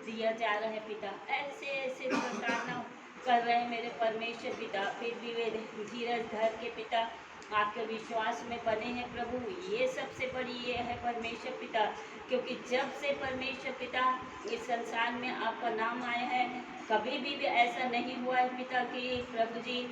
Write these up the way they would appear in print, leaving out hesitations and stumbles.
दिया जा रहा है पिता। ऐसे ऐसे प्रताड़ना कर रहे हैं मेरे परमेश्वर पिता, फिर भी वे धीरज धर के पिता आपके विश्वास में बने हैं प्रभु। ये सबसे बड़ी ये है परमेश्वर पिता, क्योंकि जब से परमेश्वर पिता इस संसार में आपका नाम आया है, कभी भी ऐसा नहीं हुआ है पिता कि प्रभु जी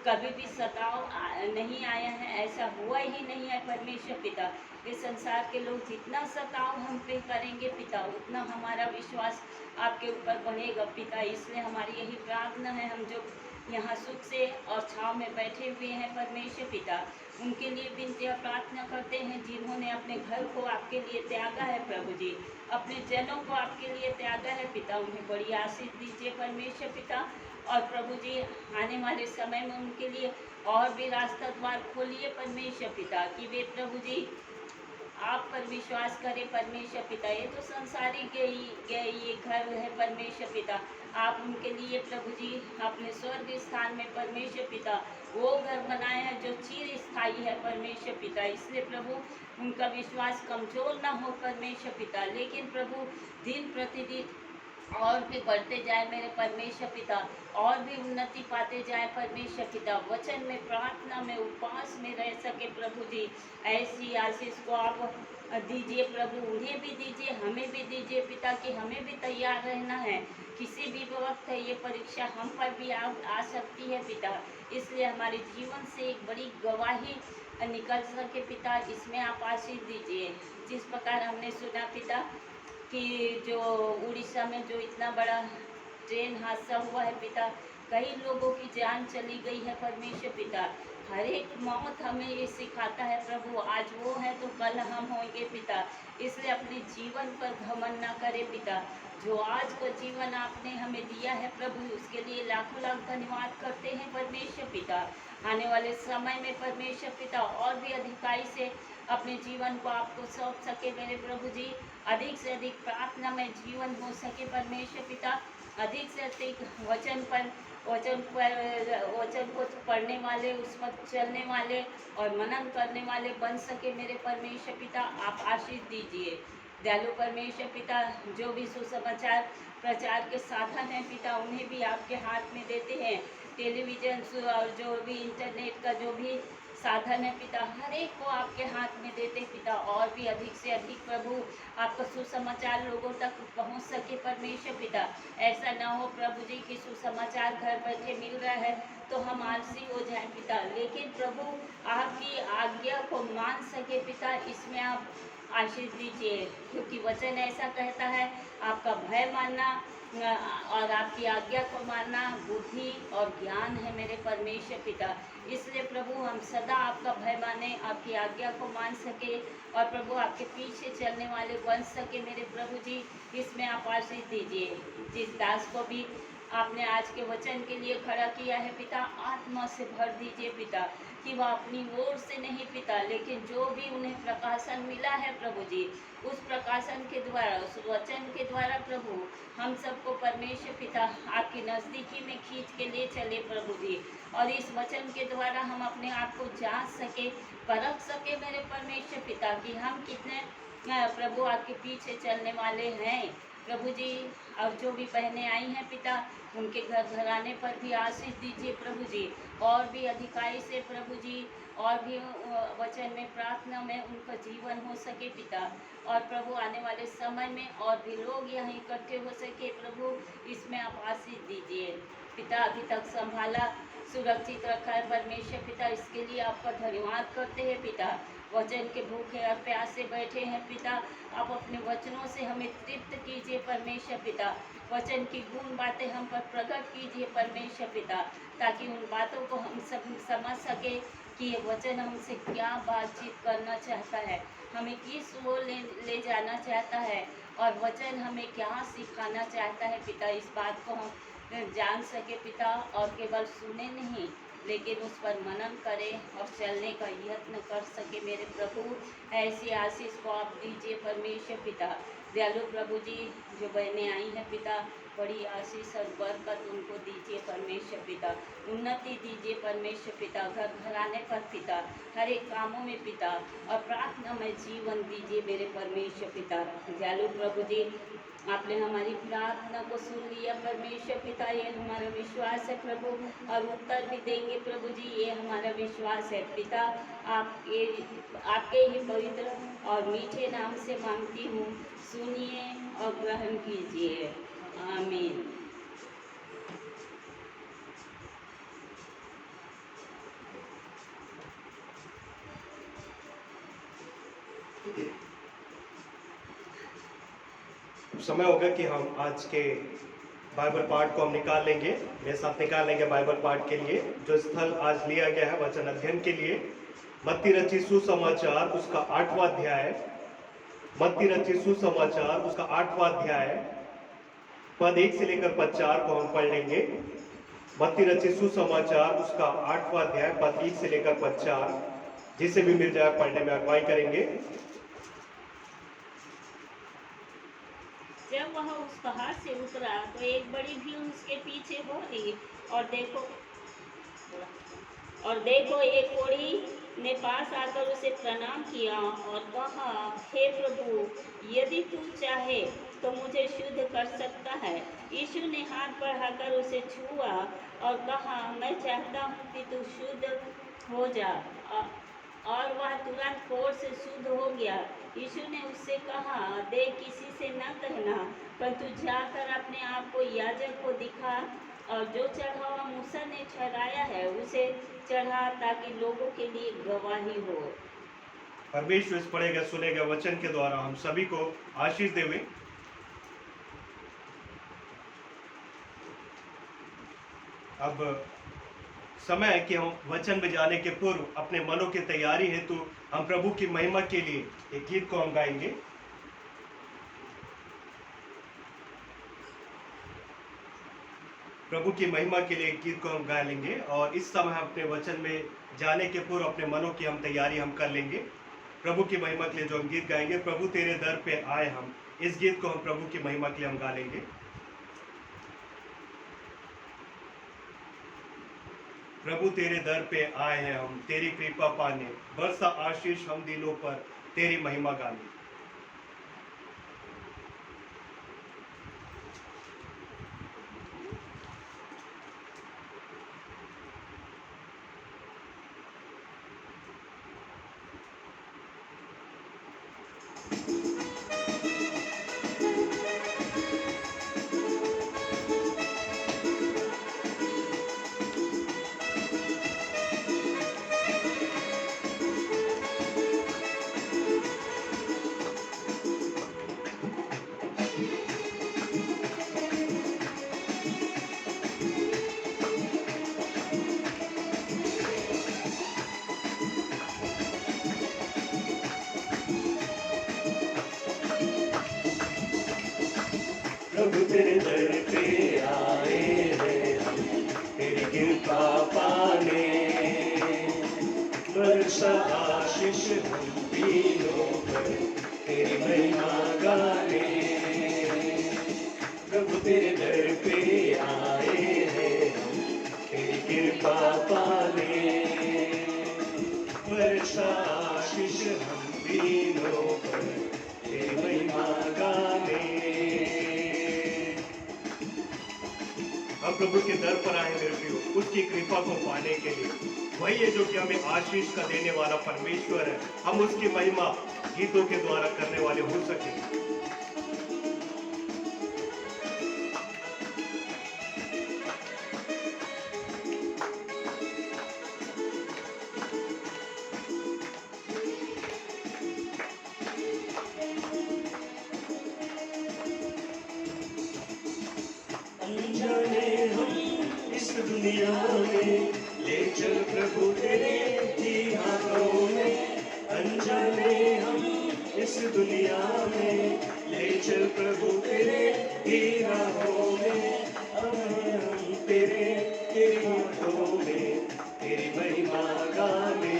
कभी भी सताव नहीं आया है, ऐसा हुआ ही नहीं है परमेश्वर पिता। इस संसार के लोग जितना सताव हम पे करेंगे पिता, उतना हमारा विश्वास आपके ऊपर बढ़ेगा पिता। इसलिए हमारी यही प्रार्थना है, हम जो यहाँ सुख से और छाँव में बैठे हुए हैं परमेश्वर पिता, उनके लिए विनती और प्रार्थना करते हैं जिन्होंने अपने घर को आपके लिए त्यागा है प्रभु जी, अपने जनों को आपके लिए त्यागा है पिता। उन्हें बड़ी आशीष दीजिए परमेश्वर पिता। और प्रभु जी आने वाले समय में उनके लिए और भी रास्ता द्वार खोलिए परमेश्वर पिता, कि वे प्रभु जी आप पर विश्वास करें परमेश्वर पिता। ये तो संसारिक ये घर है परमेश्वर पिता, आप उनके लिए प्रभु जी अपने स्वर्ग स्थान में परमेश्वर पिता वो घर बनाया है जो चिर स्थायी है परमेश्वर पिता। इसलिए प्रभु उनका विश्वास कमजोर ना हो परमेश्वर पिता, लेकिन प्रभु दिन प्रतिदिन और भी बढ़ते जाए मेरे परमेश्वर पिता, और भी उन्नति पाते जाए परमेश्वर पिता। वचन में, प्रार्थना में, उपवास में रह सके प्रभु जी। ऐसी आशीष को आप दीजिए प्रभु, उन्हें भी दीजिए, हमें भी दीजिए पिता, कि हमें भी तैयार रहना है। किसी भी वक्त है ये परीक्षा हम पर भी आ सकती है पिता, इसलिए हमारे जीवन से एक बड़ी गवाही निकल सके पिता, इसमें आप आशीष दीजिए। जिस प्रकार हमने सुना पिता कि जो उड़ीसा में जो इतना बड़ा ट्रेन हादसा हुआ है पिता, कई लोगों की जान चली गई है परमेश्वर पिता। हर एक मौत हमें ये सिखाता है प्रभु, आज वो है तो कल हम होंगे पिता। इसलिए अपने जीवन पर घमंड ना करें पिता। जो आज का जीवन आपने हमें दिया है प्रभु, उसके लिए लाखों लाख धन्यवाद करते हैं परमेश्वर पिता। आने वाले समय में परमेश्वर पिता और भी अधिकाई से अपने जीवन को आपको सौंप सके मेरे प्रभु जी। अधिक से अधिक प्रार्थना में जीवन हो सके परमेश्वर पिता, अधिक से अधिक वचन को पढ़ने वाले, उस पर चलने वाले और मनन करने वाले बन सके मेरे परमेश्वर पिता। आप आशीष दीजिए दयालु परमेश्वर पिता। जो भी सुसमाचार प्रचार के साधन हैं पिता, उन्हें भी आपके हाथ में देते हैं। टेलीविज़न और जो भी इंटरनेट का जो भी साधन है पिता, हर एक को आपके हाथ में देते पिता। और भी अधिक से अधिक प्रभु आपका सुसमाचार लोगों तक पहुंच सके परमेश्वर पिता। ऐसा ना हो प्रभु जी कि सुसमाचार घर बैठे मिल रहा है तो हम आलसी हो जाएं पिता, लेकिन प्रभु आपकी आज्ञा को मान सके पिता, इसमें आप आशीष दीजिए। क्योंकि वचन ऐसा कहता है, आपका भय मानना और आपकी आज्ञा को मानना बुद्धि और ज्ञान है मेरे परमेश्वर पिता। इसलिए प्रभु हम सदा आपका भय माने, आपकी आज्ञा को मान सके और प्रभु आपके पीछे चलने वाले बन सके मेरे प्रभु जी। इसमें आप आशीष दीजिए। जिस दास को भी आपने आज के वचन के लिए खड़ा किया है पिता, आत्मा से भर दीजिए पिता, कि वह अपनी ओर से नहीं पिता, लेकिन जो भी उन्हें प्रकाशन मिला है प्रभु जी, उस प्रकाशन के द्वारा, उस वचन के द्वारा प्रभु हम सबको परमेश्वर पिता आपकी नज़दीकी में खींच के ले चले प्रभु जी। और इस वचन के द्वारा हम अपने आप को जांच सके, परख सके मेरे परमेश्वर पिता, कि हम कितने प्रभु आपके पीछे चलने वाले हैं प्रभु जी। और जो भी बहनें आई हैं पिता, उनके घर घराने पर भी आशीष दीजिए प्रभु जी। और भी अधिकारी से प्रभु जी, और भी वचन में, प्रार्थना में उनका जीवन हो सके पिता। और प्रभु आने वाले समय में और भी लोग यहाँ इकट्ठे हो सके प्रभु, इसमें आप आशीष दीजिए पिता। अभी तक संभाला, सुरक्षित रखा है परमेश्वर पिता, इसके लिए आपका धन्यवाद करते हैं पिता। वचन के भूखे और प्यासे बैठे हैं पिता, आप अपने वचनों से हमें तृप्त कीजिए परमेश्वर पिता। वचन की गुण बातें हम पर प्रकट कीजिए परमेश्वर पिता, ताकि उन बातों को हम सब समझ सके कि ये वचन हमसे क्या बातचीत करना चाहता है, हमें किस ओर ले जाना चाहता है, और वचन हमें क्या सिखाना चाहता है पिता। इस बात को हम जान सके पिता, और केवल सुने नहीं लेकिन उस पर मनन करें और चलने का यत्न कर सके मेरे प्रभु। ऐसी आशीष को आप दीजिए परमेश्वर पिता। दयालु प्रभु जी, जो बहनें आई हैं पिता, बड़ी आशीष और बरकत उनको दीजिए परमेश्वर पिता। उन्नति दीजिए परमेश्वर पिता, घर घराने पर पिता, हर एक कामों में पिता, और प्रार्थना में जीवन दीजिए मेरे परमेश्वर पिता। दयालु प्रभु जी, आपने हमारी प्रार्थना को सुन लिया परमेश्वर पिता, ये हमारा विश्वास है प्रभु, और उत्तर भी देंगे प्रभु जी, ये हमारा विश्वास है पिता। आपके ही पवित्र और मीठे नाम से मांगती हूँ, सुनिए और ग्रहण कीजिए, आमीन। समय होगा कि हम आज के बाइबल पाठ को हम निकाल लेंगे, मेरे साथ निकाल लेंगे बाइबल पाठ के लिए। जो स्थल आज लिया गया है वचन अध्ययन के लिए, मत्ती रचित सुसमाचार उसका 8वां अध्याय, मत्ती रचित सुसमाचार उसका 8वां अध्याय पद 1 से लेकर पद 4 को हम पढ़ लेंगे। मत्ती रचित सुसमाचार उसका 8वां अध्याय पद 1 से लेकर पद 4, जिसे भी मिल जाए पढ़ने में अगुवाई करेंगे। जब वह उस पहाड़ से उतरा तो एक बड़ी भीड़ उसके पीछे हो रही, और देखो एक कोढ़ी ने पास आकर उसे प्रणाम किया और कहा, हे प्रभु, यदि तू चाहे तो मुझे शुद्ध कर सकता है। यीशु ने हाथ बढ़ाकर उसे छुआ और कहा, मैं चाहता हूँ कि तू शुद्ध हो जा। और वह तुरंत कोढ़ से शुद्ध हो गया। यीशु ने उससे कहा, देख, किसी से न कहना, पर तू जाकर अपने आप को याजक को दिखा और जो चढ़ावा मूसा ने चढ़ाया है उसे चढ़ा, ताकि लोगों के लिए गवाही हो। परमेश्वर इस पढ़े गए सुने गए वचन के द्वारा हम सभी को आशीष देवे। अब समय है कि हम वचन में जाने के पूर्व अपने मनों की तैयारी हेतु हम प्रभु की महिमा के लिए एक गीत को हम गाएंगे। प्रभु की महिमा के लिए एक गीत को हम गा लेंगे, और इस समय हम अपने वचन में जाने के पूर्व अपने मनों की हम तैयारी हम कर लेंगे। प्रभु की महिमा के लिए जो हम गीत गाएंगे, प्रभु तेरे दर पे आए हम, इस गीत को हम प्रभु की महिमा के लिए हम गा लेंगे। प्रभु तेरे दर पे आए हैं हम, तेरी कृपा पाने, बरसा आशीष हम दिलों पर, तेरी महिमा गाने। प्रभु तेरे दर पे आए हैं हम, तेरी कृपा पाने, बरसा आशीष हम दिलों पर, तेरी महिमा गाने। प्रभु तेरे दर पे आए हैं हम, तेरी कृपा पाने, बरसा आशीष हम दिलों पर, तेरी महिमा गाने। हम प्रभु के दर पर आए मेरे प्रियो, उसकी कृपा को पाने के लिए। वही है जो कि हमें आशीष का देने वाला परमेश्वर है। हम उसकी महिमा गीतों के द्वारा करने वाले हो सके। दुनिया में ले चल प्रभु तेरे ही हाथों में, अनजाने हम इस दुनिया में, ले चल प्रभु तेरे ही राहों में, अब हम तेरे तेरी हाथों में, तेरी महिमा गाने।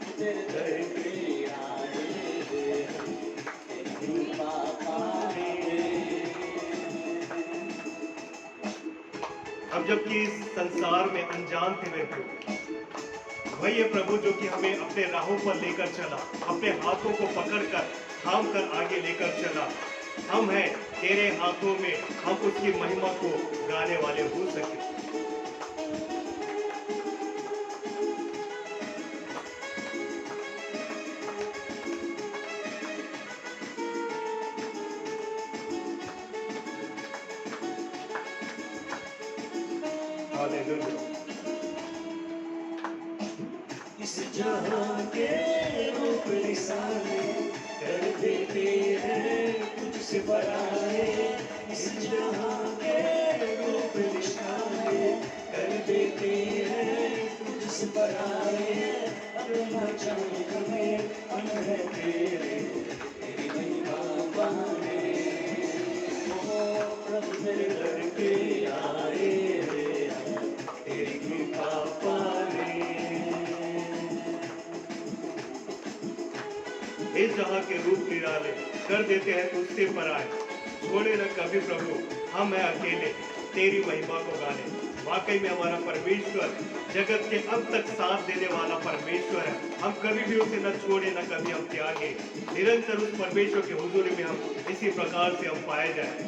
तेरे दर पे आए हैं हम, तेरी कृपा पाने। अब जबकि इस संसार में अनजान थे वे प्रभु, वही है प्रभु जो कि हमें अपने राहों पर लेकर चला, अपने हाथों को पकड़कर थाम कर आगे लेकर चला। हम हैं तेरे हाथों में, हम उसकी महिमा को गाने वाले हो सके। हालेलुया। इस जहां के रूप निशाने कर देते हैं तुझसे पराए। इस जहां के रूप निशाने कर देते हैं तुझसे पराए। अपना चाहे हमें हम है तेरे, तेरी महिमा पाने। ओ प्रभु मेरे घर पे आए, तेरी कृपा पाने। इस जहां के रूप निराले कर देते हैं तुझसे पराए। छोड़े न कभी प्रभु हम हैं अकेले तेरी महिमा को गाने। वाकई में हमारा परमेश्वर जगत के अंत तक साथ देने वाला परमेश्वर है। हम कभी भी उसे न छोड़े न कभी हम त्यागे। निरंतर उस परमेश्वर की हुजूरी में हम इसी प्रकार से हम पाए जाए।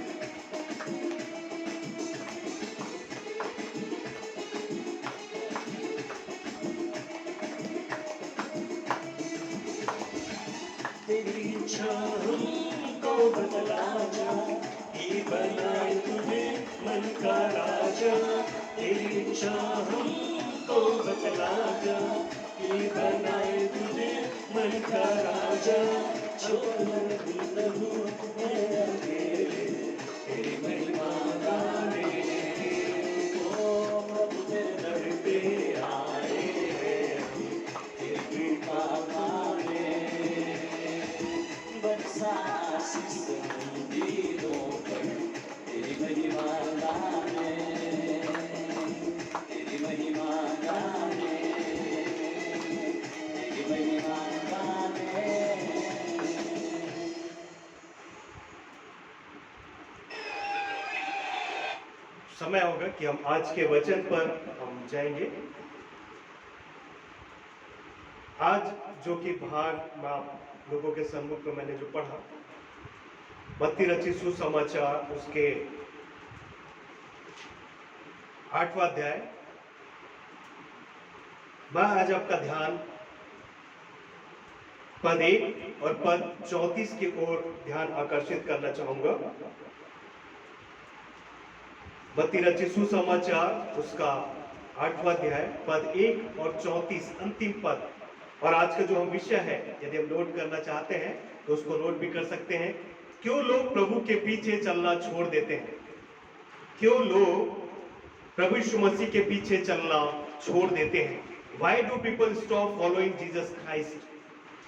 तेरी इच्छा हमको बतला जा, ये बनाए तुझे मन का राजा। तेरी इच्छा हमको बतला जा, ये बनाए तुझे मन का राजा। छोड़ प्रभु मैं अकेले तेरी महिमा गाने। ओ प्रभु तेरे दर पे आए हैं, तेरी कृपा पाने। बरसा आशीष मंदिरों पर तेरी महिमा गाने, तेरी महिमा गाने, तेरी महिमा गाने। समय होगा कि हम आज के वचन पर हम जाएंगे। आज जो कि भाग आप लोगों के सम्मुख में मैंने जो पढ़ा, मत्ती रचित सुसमाचार उसके 8वां अध्याय। मैं आज आपका ध्यान पद 1 और पद 34 की ओर ध्यान आकर्षित करना चाहूंगा। मत्ती रचित सुसमाचार उसका 8वां अध्याय पद 1 और 34 अंतिम पद। और आज का जो हम विषय है, यदि हम नोट करना चाहते हैं तो उसको नोट भी कर सकते हैं। क्यों लोग प्रभु के पीछे चलना छोड़ देते हैं? क्यों लोग प्रभु यीशु मसीह के पीछे चलना छोड़ देते हैं? Why do people stop following Jesus Christ?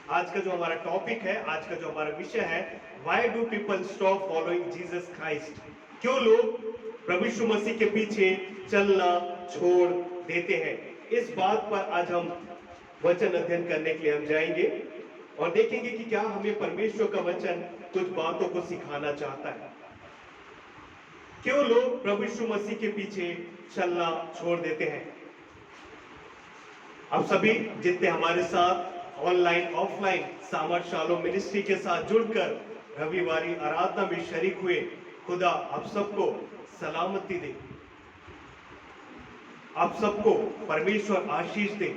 आज का जो हमारा टॉपिक है, आज का जो हमारा विषय है, Why do people stop following Jesus Christ? क्यों लोग प्रभु यीशु मसीह के पीछे चलना छोड़ देते हैं? इस बात पर आज हम वचन अध्ययन करने के लिए हम जाएंगे और देखेंगे कि क्या हमें परमेश्वर का वचन कुछ बातों को सिखाना चाहता है। क्यों लोग प्रभु यीशु मसीह के पीछे चलना छोड़ देते हैं? आप सभी जितने हमारे साथ ऑनलाइन ऑफलाइन सामर्थ शालोम मिनिस्ट्री के साथ जुड़कर रविवारी आराधना में शरीक हुए, खुदा आप सबको सलामती दे, आप सबको परमेश्वर आशीष दे।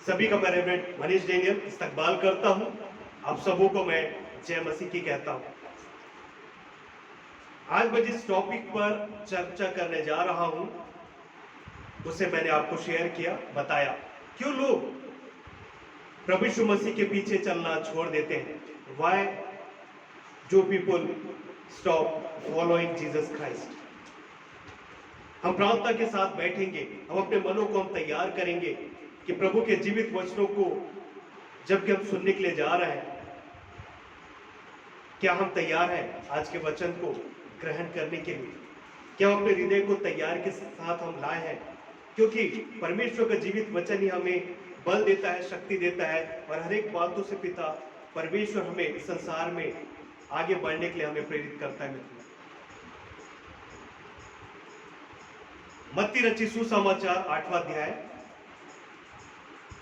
सभी का मैं रेवरेंड मनीष डेनियल इस्तकबाल करता हूं। आप सबों को मैं जय मसीह की कहता हूं। आज मैं जिस टॉपिक पर चर्चा करने जा रहा हूं उसे मैंने आपको शेयर किया, बताया क्यों लोग प्रभु यीशु मसीह के पीछे चलना छोड़ देते हैं। Why do people stop following Jesus Christ? हम प्रार्थना के साथ बैठेंगे, हम अपने मनों को हम तैयार करेंगे कि प्रभु के जीवित वचनों को जबकि हम सुनने के लिए जा रहे हैं, क्या हम तैयार हैं आज के वचन को ग्रहण करने के लिए? क्या हम अपने हृदय को तैयार के साथ हम लाए हैं? क्योंकि परमेश्वर का जीवित वचन ही हमें बल देता है, शक्ति देता है और हर एक बातों से पिता परमेश्वर हमें इस संसार में आगे बढ़ने के लिए हमें प्रेरित करता है। मत्ती रचित सुसमाचार 8वां अध्याय,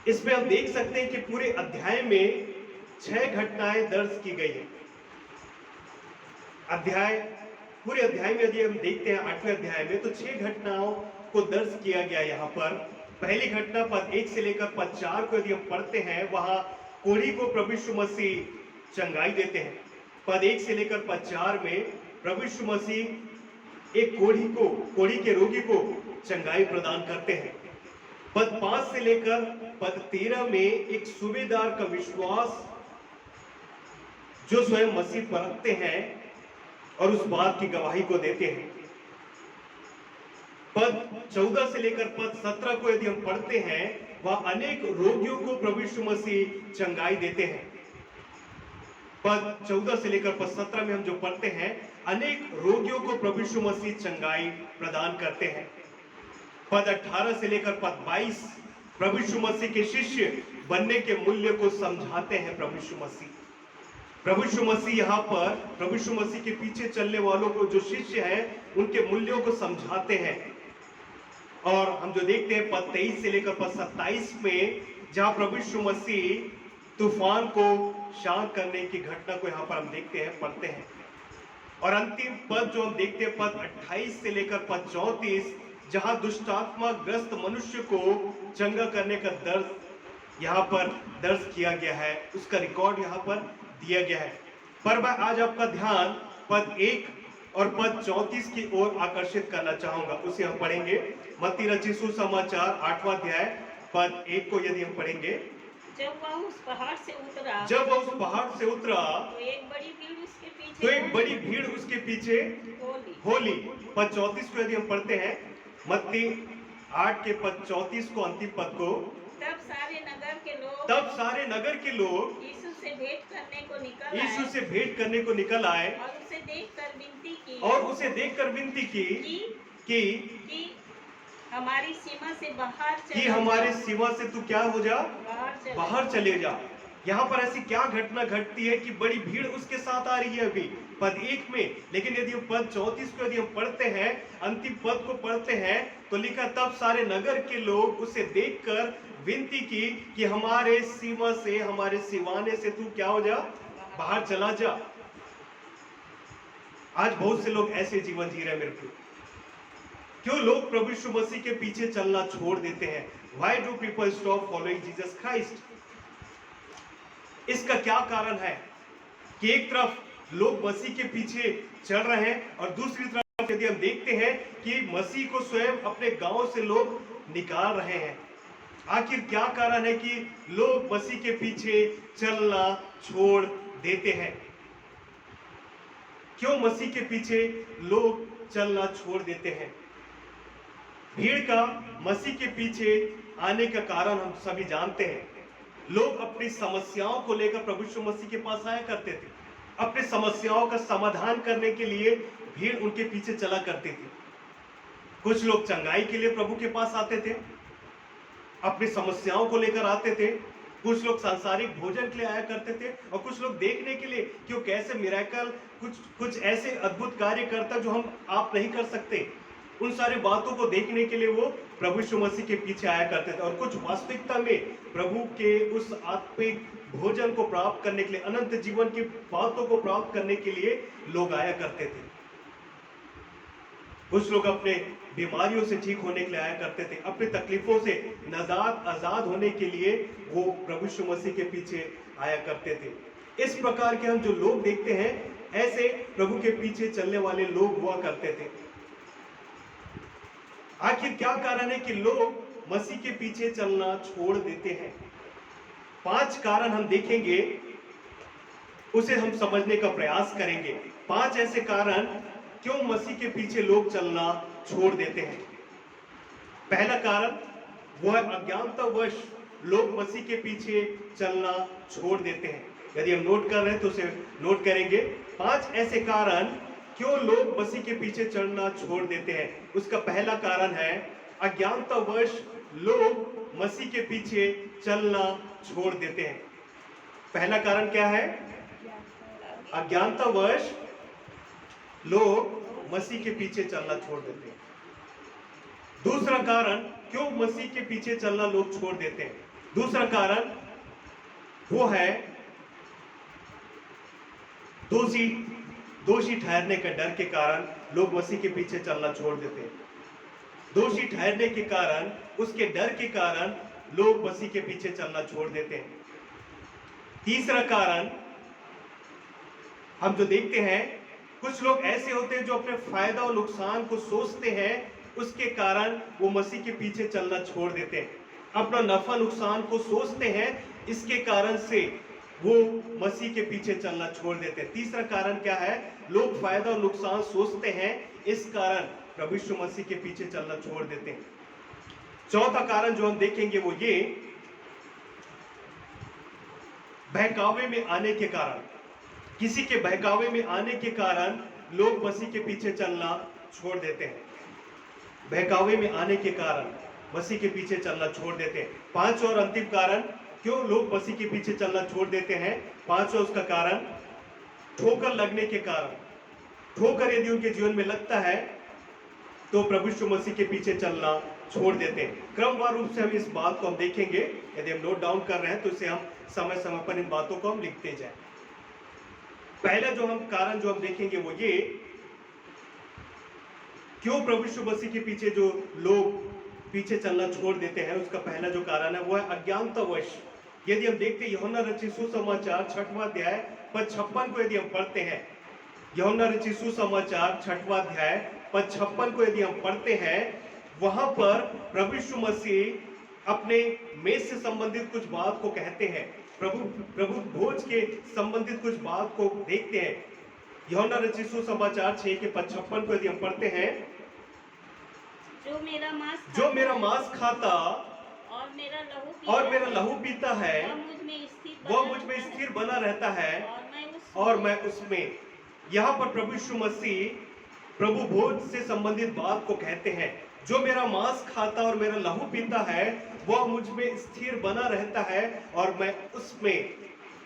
इसमें हम देख सकते हैं कि पूरे अध्याय में 6 घटनाएं दर्ज की गई हैं। पूरे अध्याय में यदि हम देखते हैं 8वें अध्याय में, तो 6 घटनाओं को दर्ज किया गया। यहाँ पर पहली घटना पद 1 से लेकर पद 4 को यदि हम पढ़ते हैं, वहां कोढ़ी को प्रभु यीशु मसीह चंगाई देते हैं। पद 1 से लेकर पद 4 में प्रभु यीशु मसीह एक कोढ़ी के रोगी को चंगाई प्रदान करते हैं। पद 5 से लेकर पद 13 में एक सूबेदार का विश्वास जो स्वयं मसीह पर रखते हैं और उस बात की गवाही को देते हैं। पद 14 से लेकर पद 17 को यदि हम पढ़ते हैं, वह अनेक रोगियों को प्रभु यीशु मसीह चंगाई देते हैं। पद 14 से लेकर पद 17 में हम जो पढ़ते हैं, अनेक रोगियों को प्रभु यीशु मसीह चंगाई प्रदान करते हैं। पद 18 से लेकर पद 22 प्रभु यीशु मसीह के शिष्य बनने के मूल्य को समझाते हैं। प्रभु यीशु मसीह यहाँ पर प्रभु यीशु मसीह के पीछे चलने वालों को, जो शिष्य हैं, उनके मूल्यों को समझाते हैं। और हम जो देखते हैं पद 23 से लेकर पद 27 में, जहां प्रभु यीशु मसीह तूफान को शांत करने की घटना को यहाँ पर हम देखते हैं, पढ़ते हैं। और अंतिम पद जो हम देखते हैं पद 28 से लेकर पद 34, जहां दुष्टात्मा ग्रस्त मनुष्य को चंगा करने का दर्द यहाँ पर दर्ज किया गया है, उसका रिकॉर्ड यहाँ पर दिया गया है। पर मैं आज आपका ध्यान पद 1 और पद 34 की ओर आकर्षित करना चाहूंगा। उसे हम पढ़ेंगे। मत्ती रचित सुसमाचार 8वां अध्याय पद 1 को यदि हम पढ़ेंगे। जब वह उस पहाड़ से उतरा तो एक बड़ी भीड़ उसके पीछे होली। पद 34 को यदि हम पढ़ते हैं, मत्ती 8 के पद 34 को, अंतिम पद को, तब सारे नगर के लोग यीशु से भेंट करने को निकल आए और उसे देखकर विनती की कि हमारी सीमा से तू क्या हो जा, बाहर चले जा। यहाँ पर ऐसी क्या घटना घटती है कि बड़ी भीड़ उसके साथ आ रही है अभी पद 1 में। लेकिन यदि हम पद 34 को यदि हम पढ़ते हैं, अंतिम पद को पढ़ते हैं, तो लिखा तब सारे नगर के लोग उसे देखकर विनती की कि हमारे सीमा से, हमारे सिवाने से तू क्या हो जा, बाहर चला जा। आज बहुत से लोग ऐसे जीवन जी रहे हैं। मेरे को क्यों लोग प्रभु यीशु मसीह के पीछे चलना छोड़ देते हैं? Why do people stop following Jesus Christ? इसका क्या कारण है कि एक तरफ लोग मसीह के पीछे चल रहे हैं और दूसरी तरफ यदि हम देखते हैं कि मसीह को स्वयं अपने गांव से लोग निकाल रहे हैं। आखिर क्या कारण है कि लोग मसीह के पीछे चलना छोड़ देते हैं? क्यों मसीह के पीछे लोग चलना छोड़ देते हैं? भीड़ का मसीह के पीछे आने का कारण हम सभी जानते हैं। लोग अपनी समस्याओं को लेकर प्रभु यीशु मसीह के पास आया करते थे। अपनी समस्याओं का समाधान करने के लिए भीड़ उनके पीछे चला करती थी। कुछ लोग चंगाई के लिए प्रभु के पास आते थे, अपनी समस्याओं को लेकर आते थे। कुछ लोग सांसारिक भोजन के लिए आया करते थे, और कुछ लोग देखने के लिए कि वो कैसे मिरेकल, कुछ ऐसे अद्भुत कार्य करता जो आप नहीं कर सकते। उन सारी बातों को देखने के लिए वो प्रभु यीशु मसीह के पीछे आया करते थे। और कुछ वास्तविकता में प्रभु के उस आत्मिक भोजन को प्राप्त करने के लिए, अनंत जीवन की बातों को प्राप्त करने के लिए लोग आया करते थे। कुछ लोग अपने बीमारियों से ठीक होने के लिए आया करते थे, अपनी तकलीफों से आजाद होने के लिए वो प्रभु यीशु मसीह के पीछे आया करते थे। इस प्रकार के हम जो लोग देखते हैं, ऐसे प्रभु के पीछे चलने वाले लोग हुआ करते थे। आखिर क्या कारण है कि लोग मसीह के पीछे चलना छोड़ देते हैं? 5 कारण हम देखेंगे, उसे हम समझने का प्रयास करेंगे। 5 ऐसे कारण क्यों मसीह के पीछे लोग चलना छोड़ देते हैं। पहला कारण वो है अज्ञानतावश लोग मसीह के पीछे चलना छोड़ देते हैं। यदि हम नोट कर रहे हैं तो उसे नोट करेंगे। 5 ऐसे कारण क्यों लोग मसीह के पीछे चलना छोड़ देते हैं। उसका पहला कारण है अज्ञानतावश लोग मसीह के पीछे चलना छोड़ देते हैं। पहला कारण क्या है? अज्ञानतावश लोग मसीह के पीछे चलना छोड़ देते हैं। दूसरा कारण क्यों मसीह के पीछे चलना लोग छोड़ देते हैं, दूसरा कारण वो है दोषी दोषी ठहरने के डर के कारण लोग मसीह के पीछे चलना छोड़ देते हैं। दोषी ठहरने के कारण, उसके डर के कारण लोग मसीह के पीछे चलना छोड़ देते हैं। तीसरा कारण हम जो देखते हैं, कुछ लोग ऐसे होते हैं जो अपने फायदा और नुकसान को सोचते हैं, उसके कारण वो मसीह के पीछे चलना छोड़ देते हैं। अपना नफा नुकसान को सोचते हैं, इसके कारण से वो मसीह के पीछे चलना छोड़ देते हैं। तीसरा कारण क्या है? लोग फायदा और नुकसान सोचते हैं, इस कारण प्रभु यीशु मसीह के पीछे चलना छोड़ देते हैं। चौथा कारण जो हम देखेंगे वो ये, बहकावे में आने के कारण। किसी के बहकावे में आने के कारण लोग मसीह के पीछे चलना छोड़ देते हैं। बहकावे में आने के कारण मसीह के पीछे चलना छोड़ देते हैं। पांचवा और अंतिम कारण क्यों लोग मसीह के पीछे चलना छोड़ देते हैं, पांचवा उसका कारण ठोकर लगने के कारण। ठोकर यदि उनके जीवन में लगता है तो प्रभु यीशु मसीह के पीछे चलना छोड़ देते हैं। क्रमवार रूप से हम इस बात को हम देखेंगे, यदि हम नोट डाउन कर रहे हैं तो इसे हम समय समय पर इन बातों को हम लिखते जाएं। पहला जो हम कारण जो हम देखेंगे वो ये, क्यों प्रभु यीशु मसीह के पीछे जो लोग पीछे चलना छोड़ देते हैं, उसका पहला जो कारण है वो है अज्ञानतावश। यदि हम देखते हैं यूहन्ना रचित सुसमाचार 6वां अध्याय पद 56 को यदि हम पढ़ते हैं, यूहन्ना रचित सुसमाचार 6वां अध्याय पद 56 को यदि हम पढ़ते हैं, वहां पर प्रभु यीशु मसीह अपने मेज से संबंधित कुछ बात को कहते हैं। प्रभु भोज के संबंधित कुछ बात को देखते हैं। यूहन्ना रचित सुसमाचार 6 के पद 56 को यदि हम पढ़ते हैं, जो मेरा मांस खाता और मेरा लहू पीता है, वह मुझ में स्थिर बना रहता है और मैं उसमें। यहाँ पर प्रभु यीशु मसीह प्रभु भोज से संबंधित बात को कहते हैं। जो मेरा मांस खाता और मेरा लहू पीता है, वह मुझ में स्थिर बना रहता है और मैं उसमें।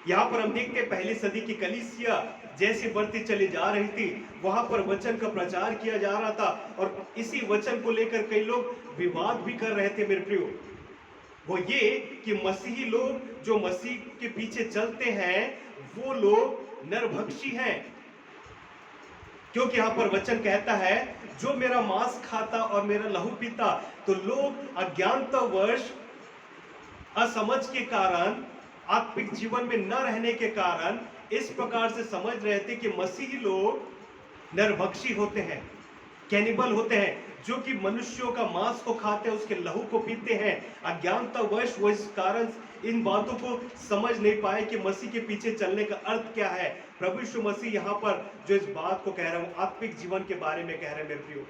यहाँ पर हम देखते हैं पहली सदी की कलीसिया जैसे बढ़ती चली जा रही थी, वहां पर वचन का प्रचार किया जा रहा था और इसी वचन को लेकर कई लोग विवाद भी कर रहे थे। मेरे प्रियो, वो ये कि मसीही लोग जो मसीह के पीछे चलते हैं वो लोग नरभक्षी हैं, क्योंकि यहाँ पर वचन कहता है जो मेरा मांस खाता और मेरा लहू पीता। तो लोग अज्ञानतावश, असमझ के कारण, आत्मिक जीवन में न रहने के कारण इस प्रकार से समझ रहे थे कि मसीही लोग नरभक्षी होते हैं, कैनिबल होते हैं, जो कि मनुष्यों का मांस को खाते हैं, उसके लहू को पीते हैं। अज्ञानतावश वो इस कारण इन बातों को समझ नहीं पाए कि मसीह के पीछे चलने का अर्थ क्या है। प्रभु यीशु मसीह यहाँ पर जो इस बात को कह रहे हैं, आत्मिक जीवन के बारे में कह रहे हैं। मेरे प्रियो,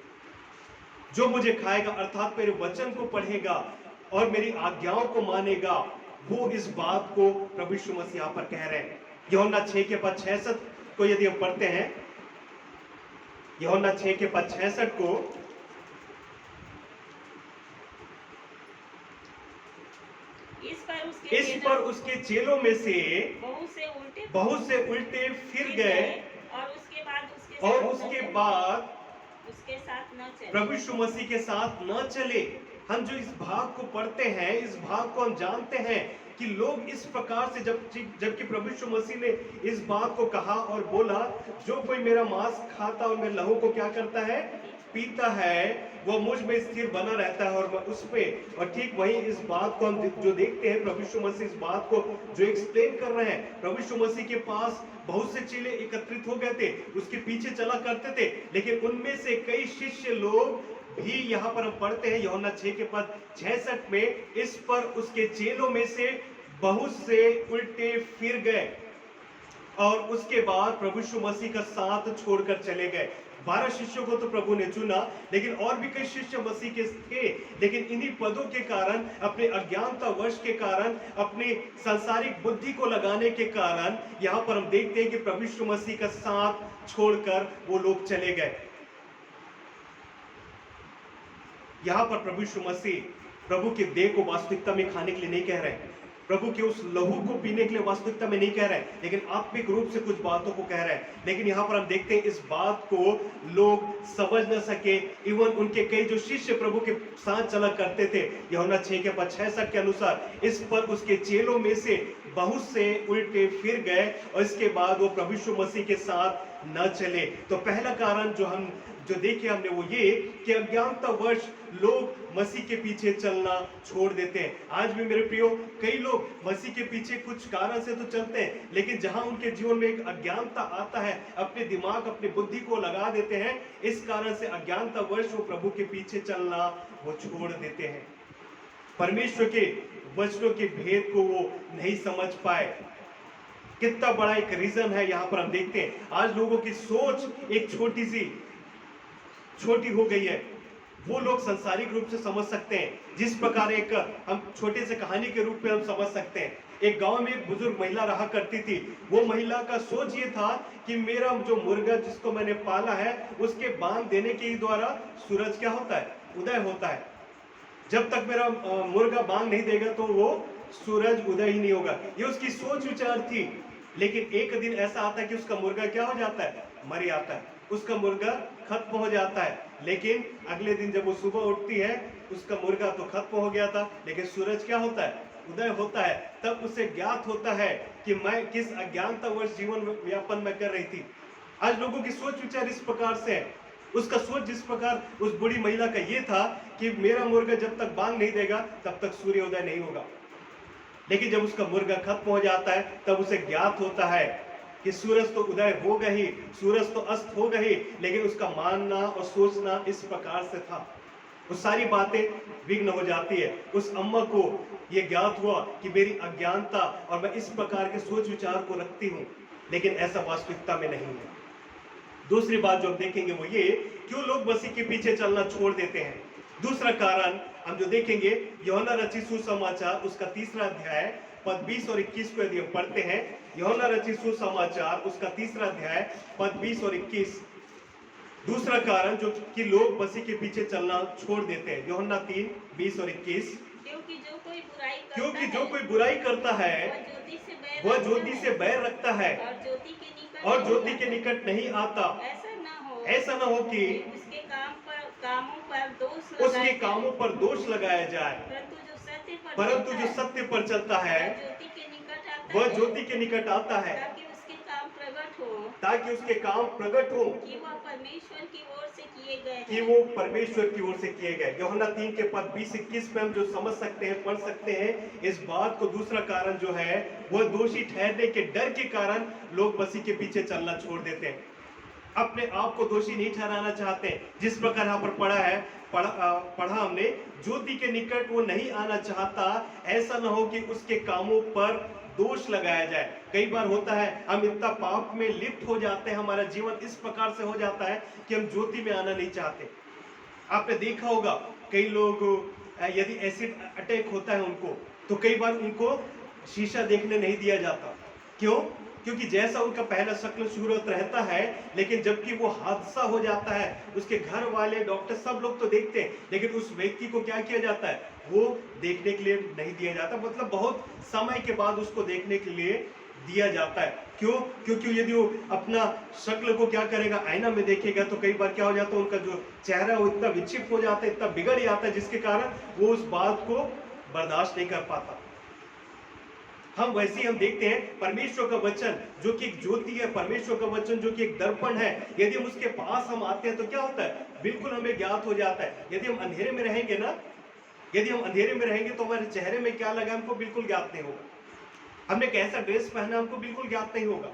जो मुझे खाएगा अर्थात मेरे वचन को पढ़ेगा और मेरी आज्ञाओं को मानेगा, वो इस बात को प्रभु यीशु मसीह यहाँ पर कह रहे हैं। यूहन्ना 6 के पद 66 को यदि हम पढ़ते हैं, यूहन्ना 6 के पद 66 को, इस पर उसके चेलों में से बहुत से उल्टे फिर गए और उसके बाद उसके साथ न चले। प्रभु यीशु मसीह के साथ न चले। हम जो इस भाग को पढ़ते हैं, इस भाग को हम जानते हैं कि लोग इस प्रकार से जबकि प्रभु यीशु मसीह ने इस बात को कहा और बोला, जो कोई मेरा मांस खाता और मेरे लहू को क्या करता है, पीता है, वो मुझ में स्थिर बना रहता है और मैं उसमें। और ठीक वही इस बात को हम जो देखते हैं, प्रभु यीशु मसीह इस बात को जो एक्सप्लेन कर रहे हैं। प्रभु यीशु मसीह के पास बहुत से चेले एकत्रित हो गए थे, उसके पीछे चला करते थे, लेकिन उनमें से कई शिष्य लोग भी यहाँ पर हम पढ़ते हैं यूहन्ना 6 के पद 66 में, इस पर उसके चेलों में से बहुत से उल्टे फिर गए और उसके बाद प्रभु यीशु मसीह का साथ छोड़कर चले गए। 12 शिष्यों को तो प्रभु ने चुना, लेकिन और भी कई शिष्य मसीह के थे, लेकिन इन्हीं पदों के कारण, अपने अज्ञानतावश के कारण, अपनी सांसारिक बुद्धि को लगाने के कारण यहाँ पर हम देखते हैं कि प्रभु यीशु मसीह का साथ छोड़कर वो लोग चले गए। यहाँ पर प्रभु यीशु मसीह प्रभु के देह को वास्तविकता में खाने के लिए नहीं कह रहे हैं। प्रभु के उस लहू को पीने के लिए वास्तविकता में नहीं कह रहे हैं, लेकिन आत्मिक रूप से कुछ बातों को कह रहे हैं। लेकिन यहाँ पर हम देखते हैं इस बात को लोग समझ न सके। इवन उनके कई जो शिष्य प्रभु के साथ चला करते थे, यूहन्ना 6:66 के अनुसार, इस पर उसके चेलों में से बहुत से उल्टे फिर गए और इसके बाद वो प्रभु यीशु मसीह के साथ न चले। तो पहला कारण जो देखे हमने वो ये कि अज्ञानतावश लोग मसीह के पीछे चलना छोड़ देते हैं। आज भी मेरे प्रियो, कई लोग मसीह के पीछे कुछ कारण से तो चलते हैं, लेकिन जहां उनके जीवन में एक अज्ञानता आता है, अपने दिमाग अपनी बुद्धि को लगा देते हैं, इस कारण से अज्ञानतावश वो प्रभु के पीछे चलना वो छोड़ देते हैं। परमेश्वर के वचनों के भेद को वो नहीं समझ पाए। कितना बड़ा एक रीजन है यहाँ पर हम देखते हैं। आज लोगों की सोच एक छोटी हो गई है। वो लोग संसारिक रूप से समझ सकते हैं, जिस प्रकार एक हम छोटे से कहानी के रूप में हम समझ सकते हैं। एक गांव में एक बुजुर्ग महिला रहा करती थी। वो महिला का सोच ये था कि मेरा जो मुर्गा जिसको मैंने पाला है, उसके बांग देने के द्वारा सूरज क्या होता है, उदय होता है। जब तक मेरा मुर्गा बांग नहीं देगा तो वो सूरज उदय ही नहीं होगा। ये उसकी सोच विचार थी। लेकिन एक दिन ऐसा आता है कि उसका मुर्गा क्या हो जाता है, मर जाता है, उसका मुर्गा खत्म हो जाता है। लेकिन अगले दिन जब वो सुबह उठती है, उसका मुर्गा तो खत्म हो गया था, लेकिन सूरज क्या होता है, उदय होता है। तब उसे ज्ञात होता है कि मैं किस अज्ञानतावश जीवन यापन में कर रही थी। आज लोगों की सोच विचार इस प्रकार से है। उसका सोच जिस प्रकार उस बूढ़ी महिला का ये था कि मेरा मुर्गा जब तक बांग नहीं देगा तब तक सूर्योदय नहीं होगा। लेकिन जब उसका मुर्गा खत्म हो जाता है, तब उसे ज्ञात होता है कि सूरज तो उदय होगा ही, सूरज तो अस्त होगा ही। लेकिन उसका मानना और सोचना इस प्रकार से था। वो सारी बातें विघ्न हो जाती है। उस अम्मा को ये ज्ञात हुआ कि मेरी अज्ञानता और मैं इस प्रकार के सोच विचार को रखती हूँ, लेकिन ऐसा वास्तविकता में नहीं है। दूसरी बात जो हम देखेंगे वो ये, क्यों लोग मसीह के पीछे चलना छोड़ देते हैं। दूसरा कारण हम जो देखेंगे, यूहन्ना रचित सुसमाचार उसका 3 अध्याय पद 20 और 21 को यदि हम पढ़ते हैं। यूहन्ना रचित सुसमाचार उसका 3 अध्याय पद 20 और 21। दूसरा कारण जो कि लोग मसीह के पीछे चलना छोड़ देते हैं, यूहन्ना 3:20 और 21। क्योंकि जो कोई बुराई करता है वह ज्योति से बैर रखता है और ज्योति के निकट नहीं आता। ऐसा न हो कि उसके कामों पर दोष लगाया जाए, परंतु जो सत्य पर चलता है वह ज्योति के निकट आता है, ताकि उसके काम प्रकट हो कि वो परमेश्वर की ओर से किए गए। यूहन्ना 3 के पद 20-21 में हम जो समझ सकते हैं, पढ़ सकते हैं इस बात को। दूसरा कारण जो है वह दोषी ठहरने के डर के कारण लोग मसीह के पीछे चलना छोड़ देते हैं। अपने आप को दोषी नहीं ठहराना चाहते। जिस प्रकार यहाँ पर पढ़ा हमने, ज्योति के निकट वो नहीं आना चाहता, ऐसा न हो कि उसके कामों पर दोष लगाया जाए। कई बार होता है हम इतना पाप में लिप्त हो जाते हैं, हमारा जीवन इस प्रकार से हो जाता है कि हम ज्योति में आना नहीं चाहते। आपने देखा होगा कई लोग यदि एसिड अटैक होता है उनको, तो कई बार उनको शीशा देखने नहीं दिया जाता। क्यों? क्योंकि जैसा उनका पहला शक्ल सूरत रहता है, लेकिन जबकि वो हादसा हो जाता है, उसके घर वाले, डॉक्टर, सब लोग तो देखते हैं, लेकिन उस व्यक्ति को क्या किया जाता है, वो देखने के लिए नहीं दिया जाता। मतलब बहुत समय के बाद उसको देखने के लिए दिया जाता है। क्यों? क्योंकि यदि वो अपना शक्ल को क्या करेगा, आईना में देखेगा, तो कई बार क्या हो जाता है, उनका जो चेहरा वो इतना विक्षिप्त हो जाता है, इतना बिगड़ जाता है, जिसके कारण वो उस बात को बर्दाश्त नहीं कर पाता। हम वैसे ही हम देखते हैं परमेश्वर का वचन जो कि एक ज्योति है, परमेश्वर का वचन जो कि एक दर्पण है, यदि हम उसके पास हम आते हैं तो क्या होता है, बिल्कुल हमें ज्ञात हो जाता है। यदि हम अंधेरे में रहेंगे ना, यदि हम अंधेरे में रहेंगे तो हमारे चेहरे में क्या लगा हमको बिल्कुल ज्ञात नहीं होगा। हमने कैसा ड्रेस पहना हमको बिल्कुल ज्ञात नहीं होगा।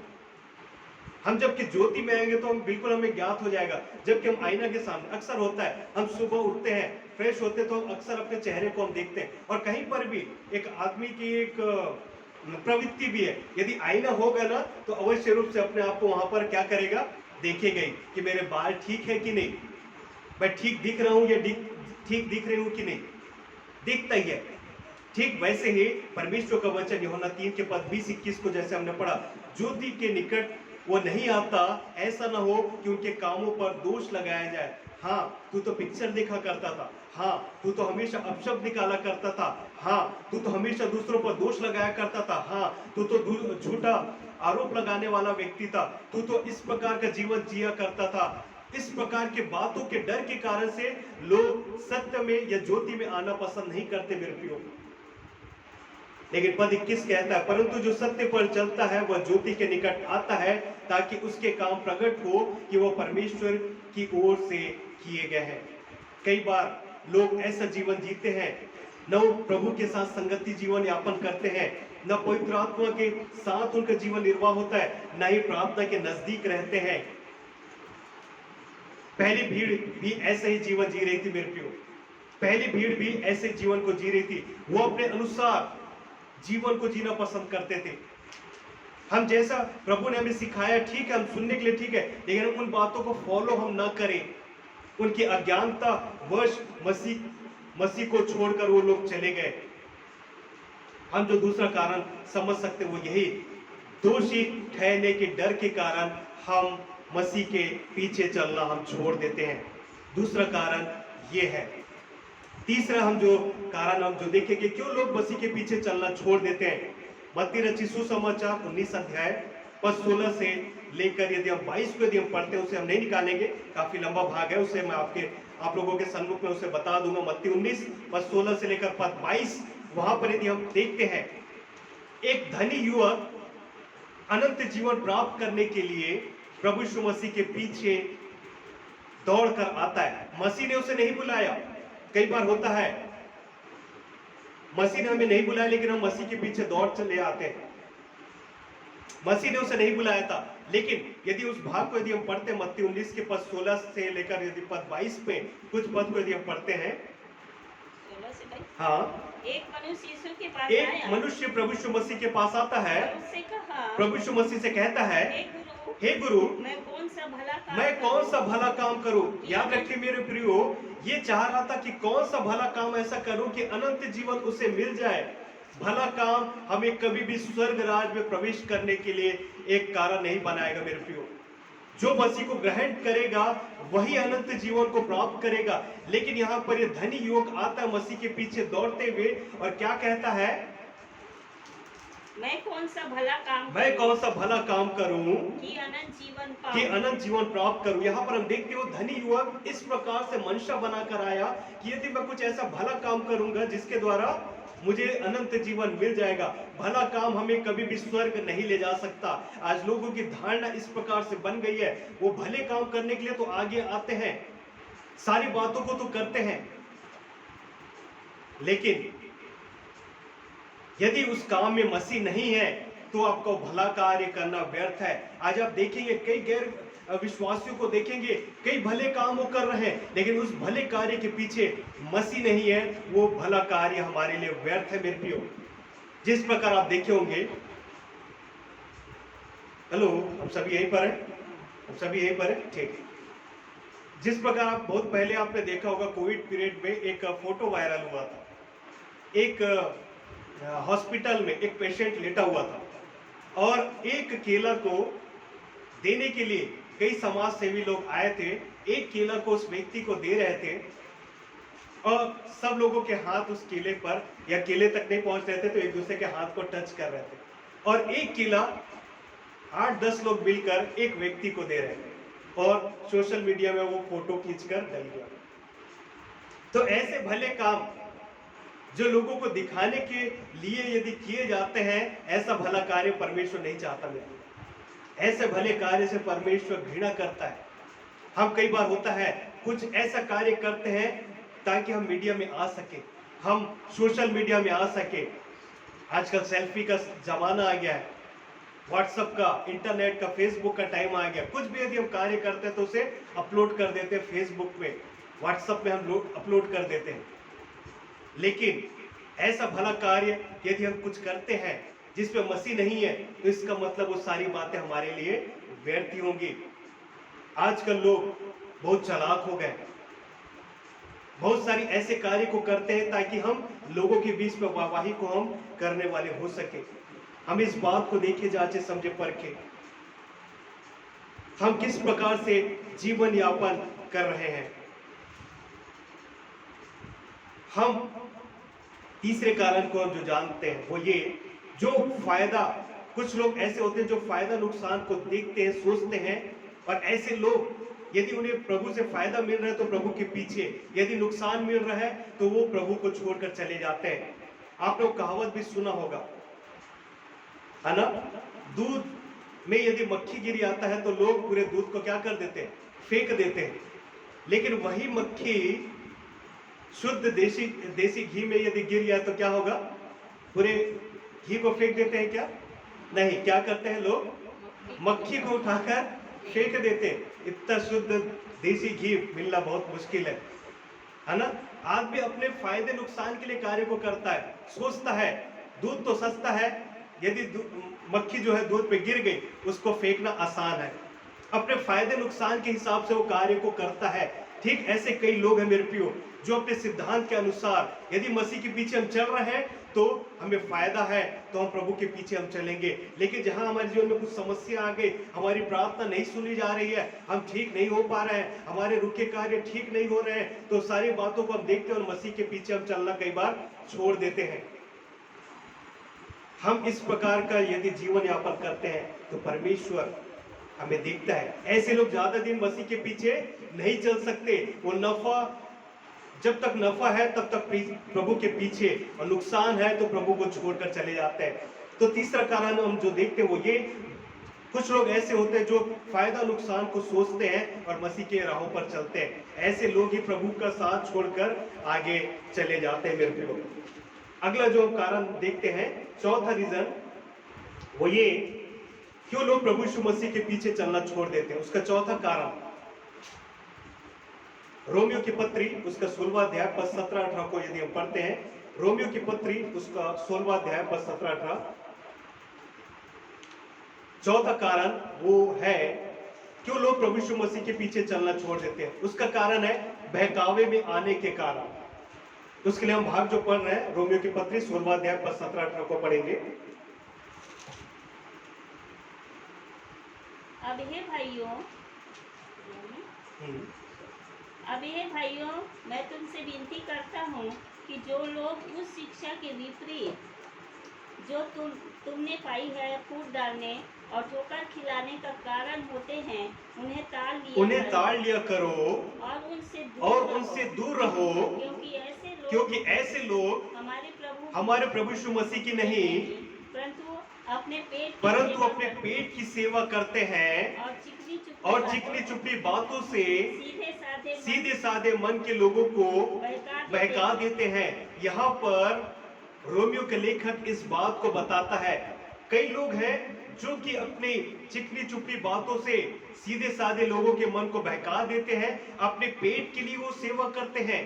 हम जबकि ज्योति में आएंगे तो हम बिल्कुल हमें ज्ञात हो जाएगा। जबकि हम आईना के सामने, अक्सर होता है हम सुबह उठते हैं, फ्रेश होते हैं, तो हम अक्सर अपने चेहरे को हम देखते हैं। और कहीं पर भी एक आदमी की एक प्रवृत्ति भी है, यदि आईना होगा ना तो अवश्य रूप से अपने आप को वहां पर क्या करेगा, देखेगा कि मेरे बाल ठीक है कि नहीं, मैं ठीक दिख रहा हूं या ठीक दिख रही हूं कि नहीं, दिखता ही है। ठीक वैसे ही परमेश्वर का वचन यूहन्ना 3 के पद 20-21 को जैसे हमने पढ़ा, ज्योति के निकट वो नहीं आता, ऐसा ना हो कि उनके कामों पर दोष लगाया जाए। हाँ, तू तो पिक्चर देखा करता था, हाँ तू तो हमेशा अपशब्द निकाला करता था, हाँ तू तो हमेशा दूसरों पर दोष लगाया करता था, हाँ तू तो झूठा आरोप लगाने वाला व्यक्ति था, तू तो इस प्रकार का जीवन जिया करता था। इस प्रकार के बातों के डर के कारण से लोग सत्य में या ज्योति में आना पसंद नहीं करते मेरे प्रियो। लेकिन पद 21 कहता है, परंतु जो सत्य पर चलता है वह ज्योति के निकट आता है, ताकि उसके काम प्रकट हो कि वह परमेश्वर की ओर से किए गए हैं। कई बार लोग ऐसा जीवन जीते हैं, न वो प्रभु के साथ संगति जीवन यापन करते हैं, न पवित्र आत्मा के साथ उनका जीवन निर्वाह होता है, न ही प्रार्थना के नजदीक रहते हैं। पहली भीड़ भी ऐसे ही जीवन जी रही थी मेरे प्रियो, पहली भीड़ भी ऐसे जीवन को जी रही थी। वो अपने अनुसार जीवन को जीना पसंद करते थे। हम जैसा प्रभु ने हमें सिखाया ठीक है, हम सुनने के लिए ठीक है, लेकिन हम उन बातों को फॉलो हम ना करें। उनकी अज्ञानता वश मसीह को छोड़कर वो लोग चले गए। हम जो दूसरा कारण समझ सकते वो यही, दोषी ठहरने के डर के कारण हम मसीह के पीछे चलना हम छोड़ देते हैं। दूसरा कारण ये है। तीसरा हम जो कारण हम जो देखेंगे क्यों लोग मसीह के पीछे चलना छोड़ देते हैं, मत्ती रचित सुसमाचार 19 अध्याय पद 16 से लेकर यदि हम 22 को यदि हम पढ़ते हैं, उसे हम नहीं निकालेंगे, काफी लंबा भाग है, उसे मैं आप लोगों के सम्मुख में उसे बता दूंगा। मत्ती 19 पद 16 से लेकर पद 22, वहां पर यदि हम देखते हैं, एक धनी युवक अनंत जीवन प्राप्त करने के लिए प्रभु यीशु मसीह के पीछे दौड़कर आता है। मसीह ने उसे नहीं बुलाया। कई बार होता है मसीह ने हमें नहीं बुलाया, लेकिन हम मसीह के पीछे दौड़ चले आते हैं। मसीह ने उसे नहीं बुलाया था, लेकिन यदि उस भाग को यदि हम पढ़ते हैं, मत्ती 19 के पद 16 से लेकर यदि पद 22 में कुछ पद को यदि हम पढ़ते हैं, 16 से 22। हाँ, एक मनुष्य यीशु के पास एक आया मनुष्य प्रभु यीशु मसीह के पास आता है, और उससे कहा, प्रभु यीशु मसीह से कहता है, हे गुरु, मैं कौन सा भला काम करूं। याद रखिए मेरे प्रियो, ये चाह रहा था कि कौन सा भला काम ऐसा करूं कि अनंत जीवन उसे मिल जाए। भला काम हमें कभी भी स्वर्ग राज में प्रवेश करने के लिए एक कारण नहीं बनाएगा मेरे प्रियो। जो मसीह को ग्रहण करेगा वही अनंत जीवन को प्राप्त करेगा। लेकिन यहाँ पर ये धनी युवक आता है मसीह के पीछे दौड़ते हुए, और क्या कहता है, मैं कौन सा भला काम करूं कि कि अनंत जीवन प्राप्त करूं। यहाँ पर हम देखते हो धनी युवक इस प्रकार से मंशा बनाकर आया कि यदि मैं कुछ ऐसा भला काम करूंगा जिसके द्वारा मुझे अनंत जीवन मिल जाएगा। भला काम हमें कभी भी स्वर्ग नहीं ले जा सकता। आज लोगों की धारणा इस प्रकार से बन गई है, वो भले काम करने के लिए तो आगे आते हैं, सारी बातों को तो करते हैं, लेकिन यदि उस काम में मसीह नहीं है तो आपको भला कार्य करना व्यर्थ है। आज आप देखेंगे कई गैर विश्वासियों को देखेंगे, कई भले काम वो कर रहे हैं, लेकिन उस भले कार्य के पीछे मसीह नहीं है, वो भला कार्य हमारे लिए व्यर्थ है मेरे प्रियो। जिस प्रकार आप देखे होंगे, हेलो, हम सभी यहीं पर हैं, ठीक। जिस प्रकार आप बहुत पहले आपने देखा होगा, कोविड पीरियड में एक फोटो वायरल हुआ था। एक हॉस्पिटल में एक पेशेंट लेटा हुआ था और एक केला को देने के लिए कई समाज सेवी लोग आए थे। एक केला को उस व्यक्ति को दे रहे थे और सब लोगों के हाथ उस केले पर या केले तक नहीं पहुंच रहे थे, तो एक दूसरे के हाथ को टच कर रहे थे, और एक केला 8-10 लोग मिलकर एक व्यक्ति को दे रहे थे और सोशल मीडिया में वो फोटो खींचकर डल गया। तो ऐसे भले काम जो लोगों को दिखाने के लिए यदि किए जाते हैं, ऐसा भला कार्य परमेश्वर नहीं चाहता मेरे। ऐसे भले कार्य से परमेश्वर घृणा करता है। हम कई बार होता है कुछ ऐसा कार्य करते हैं ताकि हम मीडिया में आ सके, हम सोशल मीडिया में आ सके। आजकल सेल्फी का जमाना आ गया है, व्हाट्सएप का, इंटरनेट का, फेसबुक का टाइम आ गया। कुछ भी यदि हम कार्य करते हैं तो उसे अपलोड कर देते हैं, फेसबुक में, व्हाट्सएप में हम लोग अपलोड कर देते हैं। लेकिन ऐसा भला कार्य यदि हम कुछ करते हैं जिसमें मसीह नहीं है, तो इसका मतलब वो सारी बातें हमारे लिए व्यर्थ ही होंगी। आजकल लोग बहुत चालाक हो गए, बहुत सारी ऐसे कार्य को करते हैं ताकि हम लोगों के बीच में वाहवाही को हम करने वाले हो सके। हम इस बात को देखे, जांचे, समझे, परखे। हम किस प्रकार से जीवन यापन कर रहे हैं। हम तीसरे कारण को जो जानते हैं वो ये, जो फायदा, कुछ लोग ऐसे होते हैं जो फायदा नुकसान को देखते हैं, सोचते हैं, और ऐसे लोग यदि उन्हें प्रभु से फायदा मिल रहा है तो प्रभु के पीछे, यदि नुकसान मिल रहा है तो वो प्रभु को छोड़कर चले जाते हैं। आप लोग कहावत भी सुना होगा, है ना, दूध में यदि मक्खी गिर आता है तो लोग पूरे दूध को क्या कर देते हैं, फेंक देते हैं। लेकिन वही मक्खी शुद्ध देसी घी में यदि गिर जाए तो क्या होगा, पूरे घी को फेंक देते हैं क्या? नहीं, क्या करते हैं लोग, मक्खी को उठाकर फेंक देते हैं। इतना शुद्ध देसी घी मिलना बहुत मुश्किल है ना। आदमी अपने फायदे नुकसान के लिए कार्य को करता है, सोचता है दूध तो सस्ता है, यदि मक्खी जो है दूध पे गिर गई उसको फेंकना आसान है, अपने फायदे नुकसान के हिसाब से वो कार्य को करता है। ठीक ऐसे कई लोग हैं मेरे प्रियो, जो अपने सिद्धांत के अनुसार यदि मसीह के पीछे हम चल रहे हैं तो हमें फायदा है तो हम प्रभु के पीछे हम चलेंगे। लेकिन जहां हमारे जीवन में कुछ समस्या आ गई, हमारी प्रार्थना नहीं सुनी जा रही है, हम ठीक नहीं हो पा रहे हैं, हमारे रुके कार्य ठीक नहीं हो रहे हैं, तो सारी बातों को हम देखते हैं और मसीह के पीछे हम चलना कई बार छोड़ देते हैं। हम इस प्रकार का यदि जीवन यापन करते हैं तो परमेश्वर हमें देखता है। ऐसे लोग ज्यादा दिन मसीह के पीछे नहीं चल सकते। वो नफा, जब तक नफा है तब तक प्रभु के पीछे, और नुकसान है तो प्रभु को छोड़कर चले जाते हैं। तो तीसरा कारण हम जो देखते हैं वो ये, कुछ लोग ऐसे होते हैं जो फायदा नुकसान को सोचते हैं और मसीह के राहों पर चलते हैं। ऐसे लोग ही प्रभु का साथ छोड़कर आगे चले जाते हैं मेरे लोग। अगला जो कारण देखते हैं, चौथा रीजन वो ये, क्यों लोग प्रभु यीशु मसीह के पीछे चलना छोड़ देते हैं। उसका चौथा कारण, रोमियो की पत्री उसका 16वां अध्याय पद 17-18 को यदि हम पढ़ते हैं, रोमियो की पत्री उसका 16वां अध्याय पद 17-18, चौथा कारण वो है क्यों लोग प्रभु यीशु मसीह के पीछे चलना छोड़ देते हैं। उसका कारण है बहकावे में आने के कारण। उसके लिए हम भाग जो पढ़ रहे हैं, रोमियो की पत्री 16वां अध्याय पद 17-18 को पढ़ेंगे। अब हे भाइयों, मैं तुमसे विनती करता हूँ कि जो लोग उस शिक्षा के विपरीत जो तुमने पाई है फूट डालने और ठोकर खिलाने का कारण होते हैं, उन्हें ताड़ लिया करो और उनसे दूर रहो, क्योंकि ऐसे लोग हमारे प्रभु यीशु मसीह की नहीं परंतु अपने पेट की सेवा करते हैं और चिकनी चुपड़ी बातों से सीधे साधे मन के लोगों को बहका देते हैं। यहाँ पर रोमियो के लेखक इस बात को बताता है, कई लोग हैं जो कि अपनी चिकनी चुपड़ी बातों से सीधे साधे लोगों के मन को बहका देते हैं, अपने पेट के लिए वो सेवा करते हैं।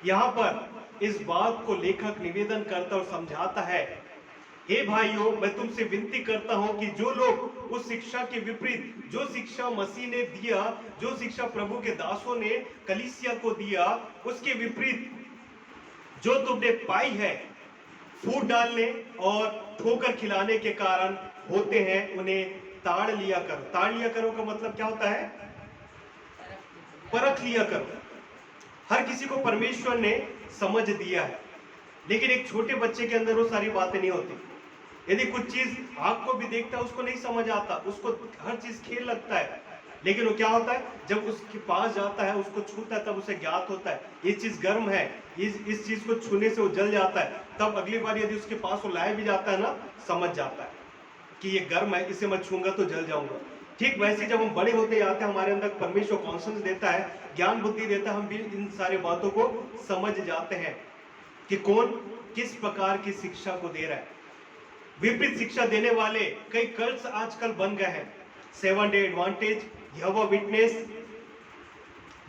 यहाँ पर इस बात को लेखक निवेदन करता और समझाता है, हे भाइयों, मैं तुमसे विनती करता हूं कि जो लोग उस शिक्षा के विपरीत, जो शिक्षा मसीह ने दिया, जो शिक्षा प्रभु के दासों ने कलीसिया को दिया, उसके विपरीत जो तुमने पाई है, फूट डालने और ठोकर खिलाने के कारण होते हैं, उन्हें ताड़ लिया करो। ताड़ लिया करो का मतलब क्या होता है? परख लिया करो। हर किसी को परमेश्वर ने समझ दिया है, लेकिन एक छोटे बच्चे के अंदर वो सारी बातें नहीं होती। यदि कुछ चीज आंख को भी देखता है उसको नहीं समझ आता, उसको हर चीज खेल लगता है, लेकिन वो क्या होता है, जब उसके पास जाता है, उसको छूता है, तब उसे ज्ञात होता है ये चीज गर्म है, इस चीज को छूने से वो जल जाता है। तब अगली बार यदि उसके पास वो लाया भी जाता है ना, समझ जाता है कि ये गर्म है, इसे मैं छूंगा तो जल जाऊंगा। ठीक वैसे जब हम बड़े होते जाते हैं, हमारे अंदर परमेश्वर कॉन्शियस देता है, ज्ञान बुद्धि देता है, हम भी इन सारे बातों को समझ जाते हैं कि कौन किस प्रकार की शिक्षा को दे रहा है। विपरीत शिक्षा देने वाले कई कल्ट्स आजकल बन गए हैं। 7 डे एडवांटेज, यहोवा विटनेस,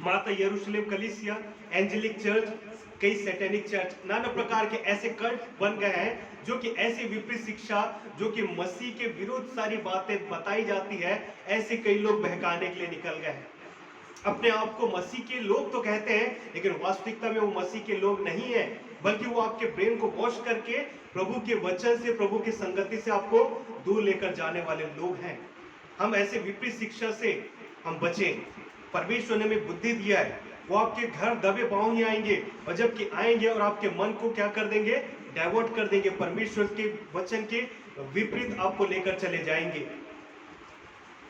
माता यरूशलेम कलीसिया, एंजेलिक चर्च, कई सैटेनिक चर्च, नाना प्रकार के ऐसे कल्ट बन गए हैं जो कि ऐसी विपरीत शिक्षा, जो कि मसीह के विरुद्ध सारी बातें बताई जाती है, ऐसे कई लोग बहकाने के लिए निकल गए हैं। अपने आप को मसीह के लोग तो कहते हैं, लेकिन वास्तविकता में वो मसीह के लोग नहीं है, बल्कि वो आपके ब्रेन को वॉश करके प्रभु के वचन से, प्रभु की संगति से आपको दूर लेकर जाने वाले लोग हैं। हम ऐसे विपरीत शिक्षा से हम बचें। परमेश्वर ने हमें बुद्धि दिया है, वो आपके घर दबे पांव ही आएंगे, और जबकि आएंगे और आपके मन को क्या कर देंगे, डाइवर्ट कर देंगे, परमेश्वर के वचन के विपरीत आपको लेकर चले जाएंगे।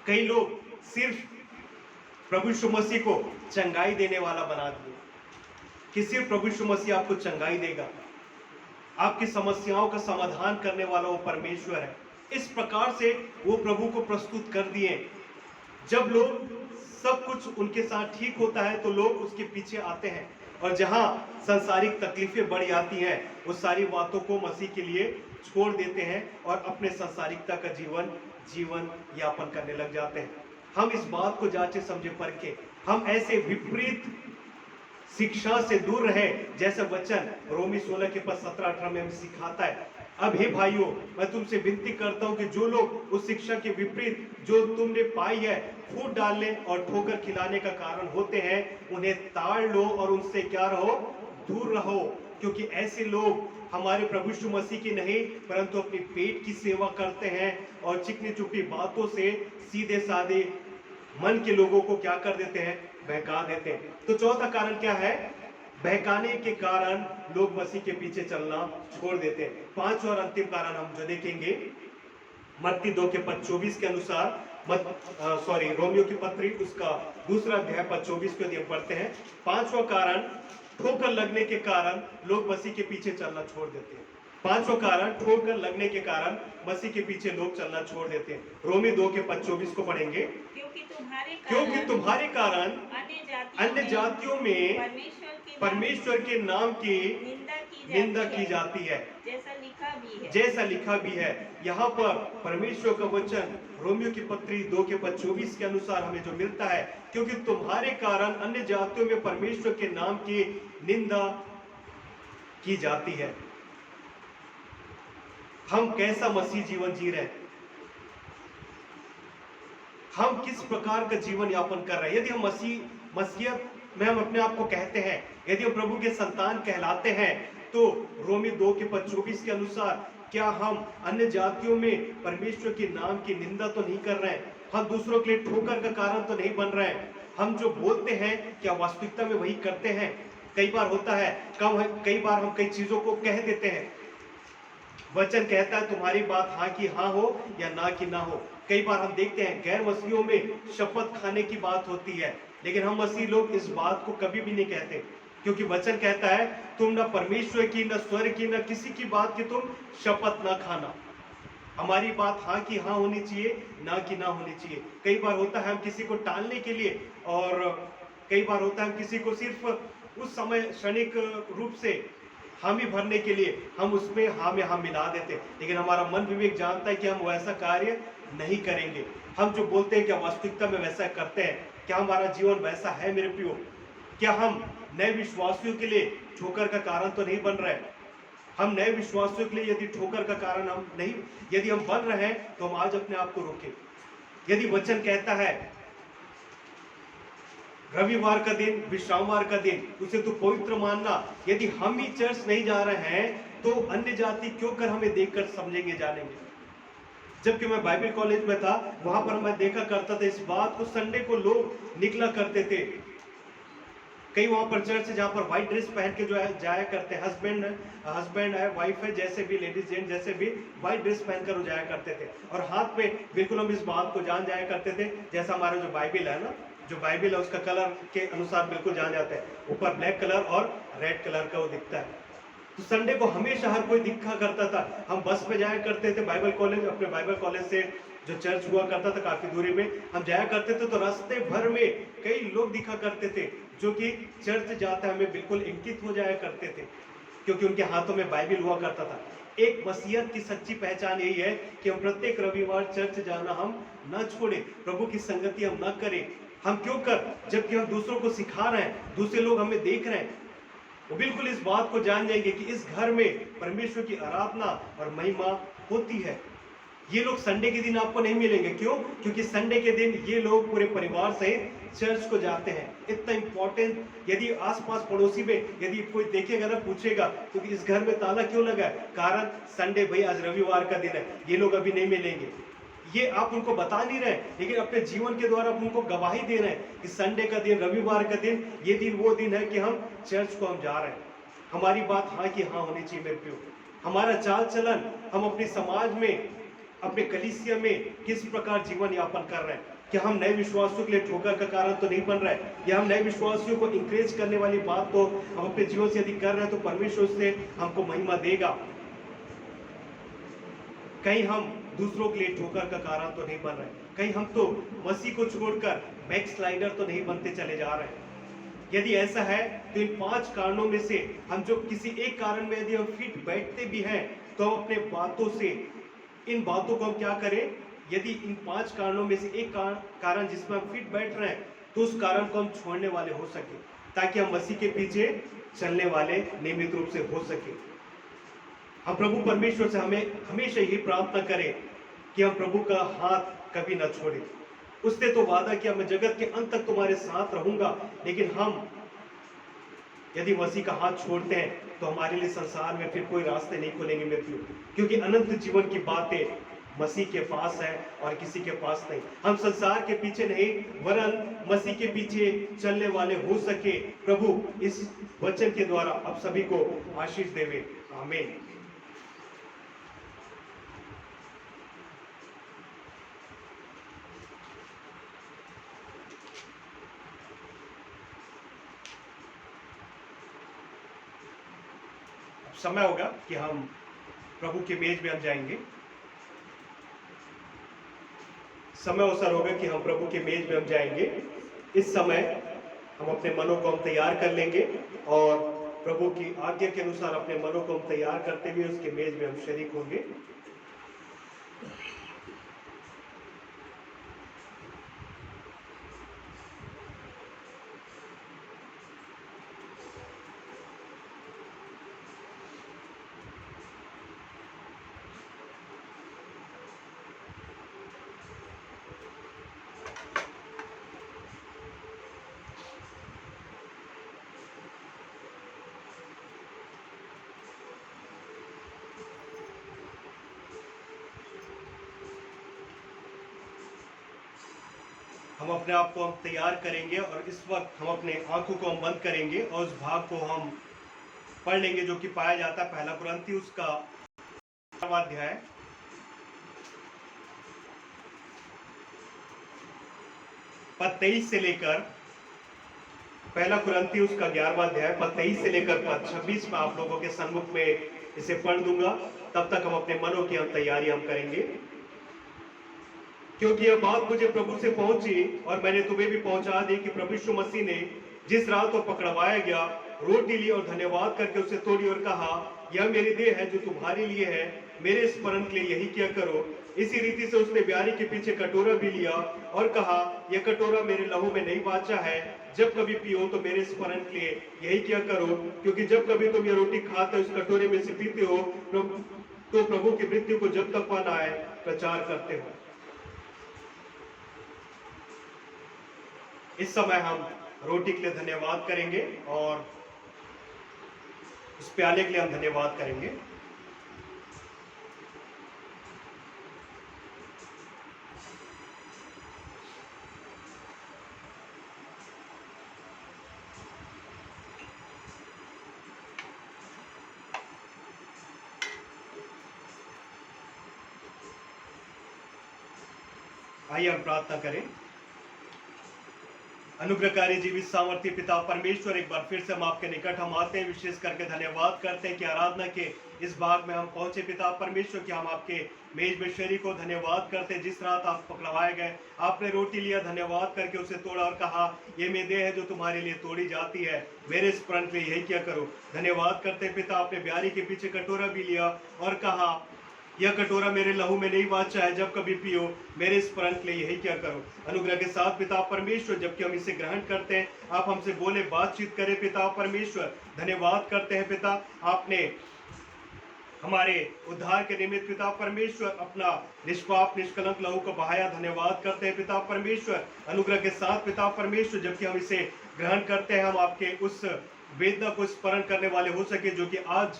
कई लोग सिर्फ प्रभु यीशु मसीह को चंगाई देने वाला बना दिए कि सिर्फ प्रभु यीशु मसीह आपको चंगाई देगा, आपकी समस्याओं का समाधान करने वाला वो परमेश्वर है। इस प्रकार से वो प्रभु को प्रस्तुत कर दिए। जब लोग सब कुछ उनके साथ ठीक होता है तो लोग उसके पीछे आते हैं, और जहां सांसारिक तकलीफें बढ़ जाती हैं वो सारी बातों को मसीह के लिए छोड़ देते हैं और अपने सांसारिकता का जीवन यापन करने लग जाते हैं। हम इस बात को जांचे समझे परखे हम ऐसे विपरीत शिक्षा से दूर रहे, जैसा वचन रोमी 16 के पद 17-18 में हमें सिखाता है। अब हे भाइयों, मैं तुमसे विनती करता हूं कि जो लोग उस शिक्षा के विपरीत जो तुमने पाई है फूट डालने और ठोकर खिलाने का कारण होते हैं, उन्हें ताड़ लो और उनसे क्या रहो, दूर रहो, क्योंकि ऐसे लोग हमारे प्रभु यीशु मसीह की नहीं परंतु अपने पेट की सेवा करते हैं और चिकनी चुपड़ी बातों से सीधे साधे मन के लोगों को क्या कर देते हैं, बहका देते हैं। तो चौथा कारण क्या है, बहकाने के कारण लोग मसीह के पीछे चलना छोड़ देते हैं। पांचवा और अंतिम कारण हम जो देखेंगे मत्ती 2 के पद 24 के अनुसार, रोमियो की पत्री उसका 2 अध्याय पद 24 को यदि हम पढ़ते हैं, पांचवा कारण ठोकर लगने के कारण लोग मसीह के पीछे चलना छोड़ देते हैं। पांचवा कारण ठोकर लगने के कारण मसीह के पीछे लोग चलना छोड़ देते हैं। रोमी 2 के पद 24 को पढ़ेंगे, क्योंकि तुम्हारे कारण अन्य जातियों में परमेश्वर के नाम की निंदा की जाती है, जैसा लिखा भी है। यहाँ पर परमेश्वर का वचन रोमियो की पत्री 2 के पद 24 के अनुसार हमें जो मिलता है, क्योंकि तुम्हारे कारण अन्य जातियों में परमेश्वर के नाम की निंदा की जाती है। हम कैसा मसीह जीवन जी रहे हैं, हम किस प्रकार का जीवन यापन कर रहे हैं। यदि हम मसीहत में हम अपने आप को कहते हैं, यदि हम प्रभु के संतान कहलाते हैं, तो रोमी 2 के पद 24 के अनुसार क्या हम अन्य जातियों में परमेश्वर के नाम की निंदा तो नहीं कर रहे हैं, हम दूसरों के लिए ठोकर का कारण तो नहीं बन रहे हैं। हम जो बोलते हैं क्या वास्तविकता में वही करते हैं। कई बार होता है कई बार हम कई चीजों को कह देते हैं, वचन कहता है तुम्हारी बात हाँ की हाँ हो या ना की ना हो। कई बार हम देखते हैं गैर मसीहियों में शपथ खाने की बात होती है, लेकिन हम मसीह लोग इस बात को कभी भी नहीं कहते, क्योंकि वचन कहता है तुम न परमेश्वर की, न स्वर्ग की, न किसी की बात की तुम शपथ न खाना। हमारी बात हाँ की हाँ होनी चाहिए, ना की ना होनी चाहिए। कई बार होता है हम किसी को टालने के लिए, और कई बार होता है हम किसी को सिर्फ उस समय क्षणिक रूप से हामी भरने के लिए हम उसमें हाँ में हाँ मिला देते, लेकिन हमारा मन विवेक जानता है कि हम वैसा कार्य नहीं करेंगे। हम जो बोलते हैं क्या वास्तविकता में वैसा करते हैं? क्या हमारा जीवन वैसा है मेरे प्रियो? क्या हम नए विश्वासियों के लिए ठोकर का कारण तो नहीं बन रहे? हम नए विश्वासियों के लिए यदि ठोकर का कारण हम नहीं, यदि हम बन रहे हैं तो हम आज अपने आप को रोकें। यदि वचन कहता है रविवार का दिन, विश्रामवार का दिन, उसे तो पवित्र मानना, यदि हम ही चर्च नहीं जा रहे हैं तो अन्य जाति क्यों कर हमें देखकर समझेंगे, जानेंगे? जबकि मैं बाइबल कॉलेज में था, वहां पर मैं देखा करता था इस बात को, संडे को लोग निकला करते थे। कई वहां पर चर्च है जहां पर व्हाइट ड्रेस पहन के जो है जाया करते हैं, हस्बैंड है, वाइफ है, जैसे भी लेडीज जेंट जैसे भी व्हाइट ड्रेस पहनकर वो जाया करते थे, और हाथ में बिल्कुल हम इस बात को जान जाया करते थे, जैसा हमारा जो बाइबल है ना, जो बाइबल है उसका कलर के अनुसार बिल्कुल जान जाते हैं, ऊपर ब्लैक कलर और रेड कलर का वो दिखता है। तो संडे को हमेशा हर कोई दिखा करता था। हम बस में जाया करते थे बाइबल कॉलेज, अपने बाइबल कॉलेज से जो चर्च हुआ करता था काफी दूरी में, हम जाया करते थे, तो रास्ते भर में कई लोग दिखा करते थे जो कि चर्च जाते हमें बिल्कुल इंकित हो जाया करते थे, क्योंकि उनके हाथों में बाइबल हुआ करता था। एक मसीहत की सच्ची पहचान यही है कि हम प्रत्येक रविवार चर्च जाना हम न छोड़े, प्रभु की संगति हम न करें। हम क्यों कर, जबकि हम दूसरों को सिखा रहे हैं, दूसरे लोग हमें देख रहे हैं, वो बिल्कुल इस बात को जान जाएंगे कि इस घर में परमेश्वर की आराधना और महिमा होती है। ये लोग संडे के दिन आपको नहीं मिलेंगे। क्यों? क्योंकि संडे के दिन ये लोग पूरे परिवार सहित चर्च को जाते हैं। इतना इंपॉर्टेंट, यदि आसपास पड़ोसी में यदि कोई देखेगा ना, पूछेगा तो इस घर में ताला क्यों लगा है, कारण संडे भाई आज रविवार का दिन है, ये लोग अभी नहीं मिलेंगे। ये आप उनको बता नहीं रहे, लेकिन अपने जीवन के द्वारा आप उनको गवाही दे रहे हैं कि संडे का दिन, रविवार का दिन, ये दिन वो दिन है कि हम चर्च को हम जा रहे हैं। हमारी बात हाँ कि हाँ होनी चाहिए मेरे प्रियो। हमारा चाल चलन, हम अपने समाज में, अपने कलीसिया में किस प्रकार जीवन यापन कर रहे हैं। क्या हम नए विश्वासियों के लिए ठोकर का कारण तो नहीं बन रहा है, या हम नए विश्वासियों को इंकरेज करने वाली बात तो हम अपने जीवन से यदि कर रहे हैं तो परमेश्वर से हमको महिमा देगा। कहीं हम दूसरों के लिए ठोकर का कारण तो नहीं बन रहे, कहीं हम तो मसीह को छोड़कर बैकस्लाइडर तो नहीं बनते चले जा रहे हैं। यदि ऐसा है तो इन 5 कारणों में से हम जो किसी एक कारण में यदि हम फिट बैठते भी हैं तो हम अपने बातों से इन बातों को हम क्या करें, यदि इन 5 कारणों में से एक कारण जिसमें हम फिट बैठ रहे हैं तो उस कारण को हम छोड़ने वाले हो सके, ताकि हम मसीह के पीछे चलने वाले नियमित रूप से हो सके। हम प्रभु परमेश्वर से हमें हमेशा यही प्रार्थना करें कि हम प्रभु का हाथ कभी न छोड़ें। उसने तो वादा किया, मैं जगत के अंत तक तुम्हारे साथ रहूंगा, लेकिन हम यदि मसीह का हाथ छोड़ते हैं तो हमारे लिए संसार में फिर कोई रास्ते नहीं खुलेंगे मृत्यु, क्योंकि अनंत जीवन की बातें मसीह के पास है और किसी के पास नहीं। हम संसार के पीछे नहीं वरन मसीह के पीछे चलने वाले हो सके। प्रभु इस वचन के द्वारा आप सभी को आशीष देवे। आमीन। समय होगा कि हम प्रभु के मेज में हम जाएंगे। समय अवसर होगा कि हम प्रभु के मेज में हम जाएंगे। इस समय हम अपने मनों को हम तैयार कर लेंगे और प्रभु की आज्ञा के अनुसार अपने मनों को हम तैयार करते हुए उसके मेज में हम शरीक होंगे। हम अपने आप को हम तैयार करेंगे और इस वक्त हम अपने आंखों को हम बंद करेंगे और उस भाग को हम पढ़ लेंगे जो कि पाया जाता है पहला कुरिन्थी उसका 11वां अध्याय, पद 23 से लेकर, पहला कुरिन्थी उसका 11वां अध्याय पद 23 से लेकर पद 26 में आप लोगों के सम्मुख में इसे पढ़ दूंगा। तब तक हम अपने मनों की हम तैयारी हम करेंगे, क्योंकि यह बात मुझे प्रभु से पहुंची और मैंने तुम्हें भी पहुंचा दी कि प्रभु यीशु मसीह ने जिस रात को पकड़वाया गया रोटी ली और धन्यवाद करके उसे तोड़ी और कहा, यह मेरी देह है जो तुम्हारे लिए है, मेरे स्मरण के लिए यही किया करो। इसी रीति से उसने ब्यारी के पीछे कटोरा भी लिया और कहा, यह कटोरा मेरे लहू में नहीं बाचा है, जब कभी पियो तो मेरे स्मरण के लिए यही किया करो। क्योंकि जब कभी तुम यह रोटी खाते हो, इस कटोरे में से पीते हो, तो प्रभु की मृत्यु को जब तक वह न आए प्रचार करते हो। इस समय हम रोटी के लिए धन्यवाद करेंगे और उस प्याले के लिए हम धन्यवाद करेंगे। आइए हम प्रार्थना करें। अनुग्रहकारी जीवित सामर्थ्य पिता परमेश्वर, एक बार फिर से हम आपके निकट हम आते हैं, विशेष करके धन्यवाद करते हैं कि आराधना के इस भाग में हम पहुंचे पिता परमेश्वर कि हम आपके मेज में शरीक हो। धन्यवाद करते हैं जिस रात आप पकड़वाए गए आपने रोटी लिया, धन्यवाद करके उसे तोड़ा और कहा, ये मेरी देह है जो तुम्हारे लिए तोड़ी जाती है, मेरे स्मरण के लिए यही किया करो। धन्यवाद करते हैं पिता, आपने ब्यारी के पीछे कटोरा भी लिया और कहा, यह कटोरा मेरे लहू में नहीं बाचा है, जब कभी पियो मेरे स्मरण के लिए यही क्या करो। अनुग्रह के साथ पिता परमेश्वर, जबकि हम इसे ग्रहण करते हैं आप हमसे बोले, बातचीत करें पिता परमेश्वर। धन्यवाद करते हैं पिता, आपने हमारे उद्धार के निमित्त पिता परमेश्वर अपना निष्पाप निष्कलंक लहू को बहाया। धन्यवाद करते हैं पिता परमेश्वर। अनुग्रह के साथ पिता परमेश्वर, जबकि हम इसे ग्रहण करते हैं हम आपके उस वेदना को स्मरण करने वाले हो सके जो कि आज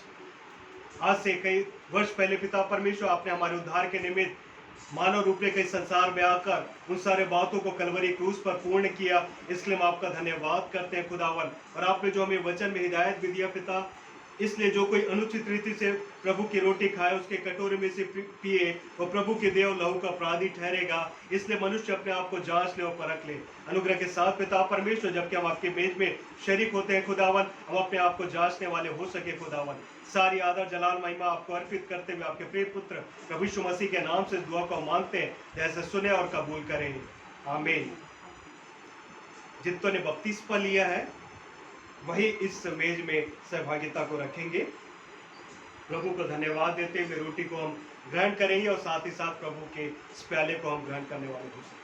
से कई वर्ष पहले पिता परमेश्वर आपने हमारे उद्धार के निमित्त मानव रूप लेकर इस संसार में आकर उन सारे बातों को कलवरी क्रूस पर पूर्ण किया, इसलिए हम आपका धन्यवाद करते हैं खुदावन। और आपने जो हमें वचन में हिदायत भी दिया पिता, इसलिए जो कोई अनुचित रीति से प्रभु की रोटी खाए, उसके कटोरे में से पिए, वो प्रभु के देव लहू का अपराधी ठहरेगा। इसलिए मनुष्य अपने आप को जांच ले और परख ले अनुग्रह के साथ पिता परमेश्वर। जबकि हम आपके मेज में शरीक होते हैं खुदावन, हम अपने आप को जांचने वाले हो सके खुदावन। सारी आदर जलाल महिमा आपको अर्पित करते हुए आपके प्रिय पुत्र प्रभु यीशु मसीह के नाम से दुआ को मांगते हैं, जैसे सुने और कबूल करें, आमीन। जितनों ने बपतिस्मा लिया है वही इस मेज में सहभागिता को रखेंगे। प्रभु को धन्यवाद देते हुए रोटी को हम ग्रहण करेंगे और साथ ही साथ प्रभु के इस प्याले को हम ग्रहण करने वाले हो सकेंगे।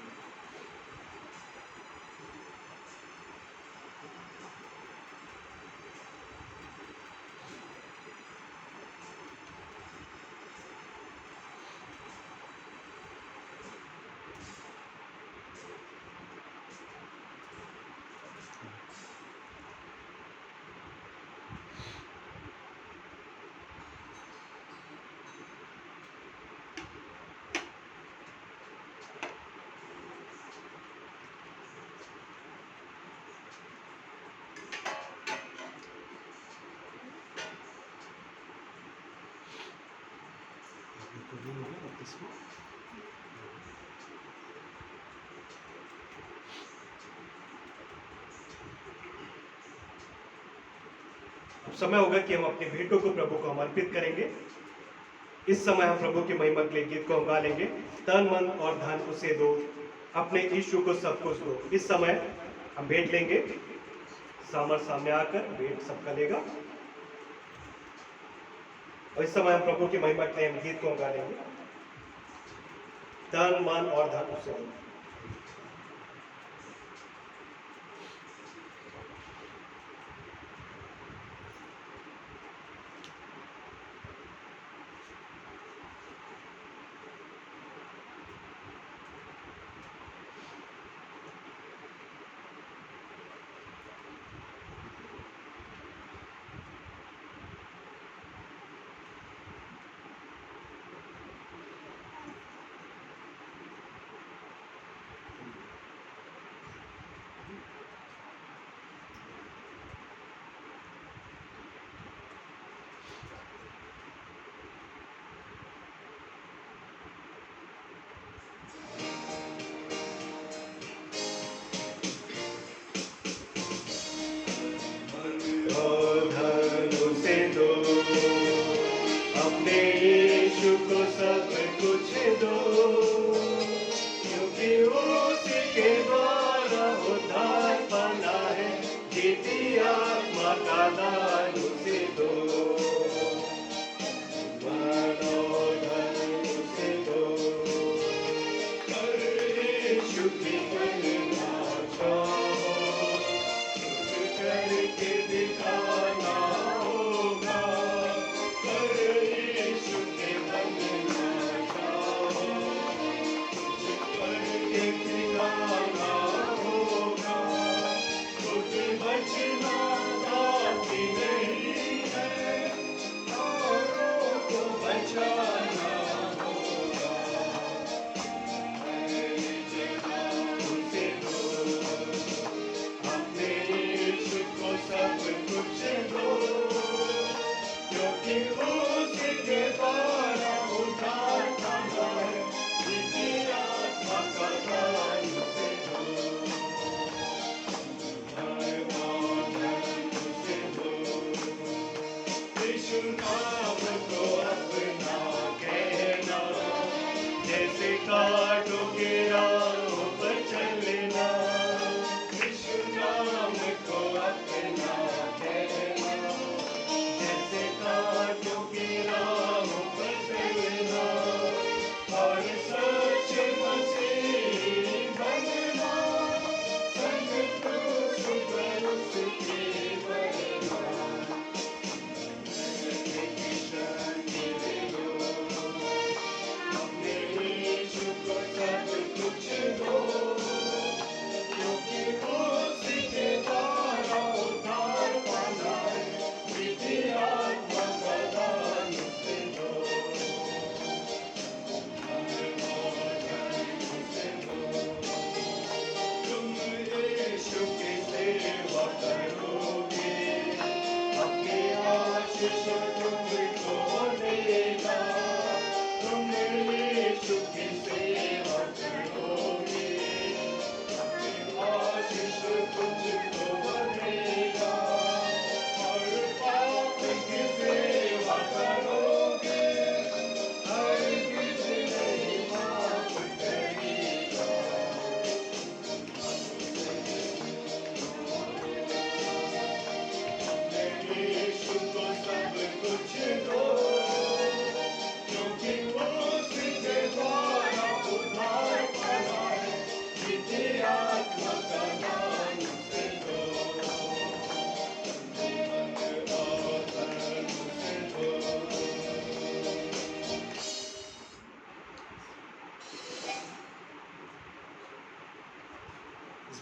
अब समय होगा कि हम अपनी भेंटों को प्रभु को समर्पित करेंगे। इस समय हम प्रभु की महिमा के लिए गीत को हम गा लेंगे। तन मन और धन उसे दो, अपने यीशु को सब कुछ दो। इस समय हम भेंट लेंगे। सामर सामने आकर भेंट सबका लेगा और इस समय हम प्रभु की महिमा के लिए हम गीत को गा लेंगे। तन मन और धन उसे दो। और धन उसे दो, अपने यीशु को सब कुछ दो, क्योंकि उसके द्वारा उद्धार पाना है। जीती आत्मा का दान उसे दो, मन और धन उसे दो, कर यीशु की महिमा चाहो, करके दिखाना होगा, कर यीशु के महिमा चाहो,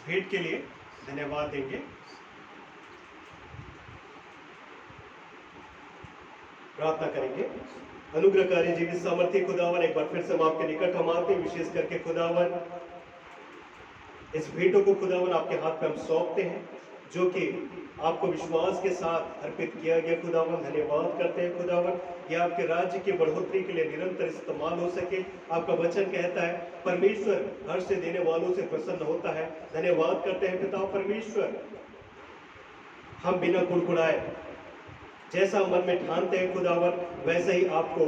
भेंट के लिए धन्यवाद देंगे। प्रार्थना करेंगे। अनुग्रहकारी जीवित सामर्थ्य खुदावन, एक बार फिर से हम आपके निकट हम आते हैं, विशेष करके खुदावन इस भेंटों को खुदावन आपके हाथ में हम सौंपते हैं, जो कि आपको विश्वास के साथ अर्पित किया गया। खुदावन धन्यवाद करते हैं खुदावन, यह आपके राज्य की बढ़ोतरी के लिए निरंतर इस्तेमाल हो सके। आपका वचन कहता है परमेश्वर हर्ष से देने वालों से प्रसन्न होता है। धन्यवाद करते हैं पिता परमेश्वर, हम बिना कुड़कुड़ाए जैसा मन में ठानते हैं खुदावन, वैसे ही आपको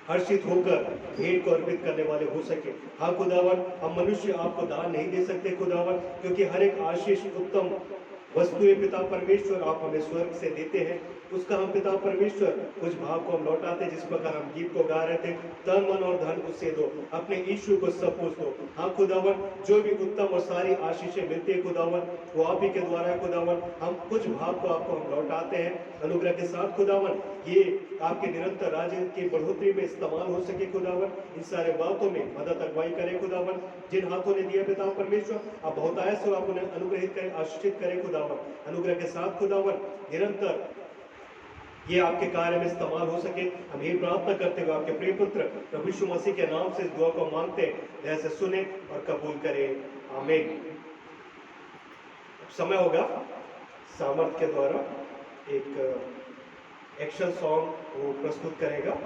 हर्षित होकर भेंट को अर्पित करने वाले हो सके। हाँ खुदावन, हम मनुष्य आपको दान नहीं दे सकते खुदावन, क्योंकि हर एक आशीष उत्तम वस्तुएं पिता परमेश्वर आप हमें स्वर्ग से देते हैं। उसका हम पिता परमेश्वर कुछ भाव को हम लौटाते, जिस प्रकार हम गीत को गा रहे थे, तन मन और धन उससे दो, अपने यीशु को सब कुछ दो। हाँ खुदावन, जो भी उत्तम और सारी आशीषें मिलती है खुदावन, वो आप ही के द्वारा है खुदावन। हम कुछ भाव को आपको हम लौटाते हैं अनुग्रह के साथ खुदावन, ये आपके निरंतर राज्य की बढ़ोतरी में इस्तेमाल हो सके खुदावन। इन सारे बातों में मदद अगुवाई करे खुदावन। जिन हाथों ने दिया पिता परमेश्वर, आप बहुतायत से आप उन्हें अनुग्रहित करें, आशीषित करें खुदावन। अनुग्रह के साथ खुदावन निरंतर ये आपके कार्य में इस्तेमाल हो सके। हम ये प्रार्थना करते हुए आपके प्रिय पुत्र प्रभु यीशु मसीह के नाम से इस दुआ को मांगते हैं, ऐसे सुने और कबूल करें, आमीन। समय होगा सामर्थ के द्वारा एक एक्शन सॉन्ग वो प्रस्तुत करेगा।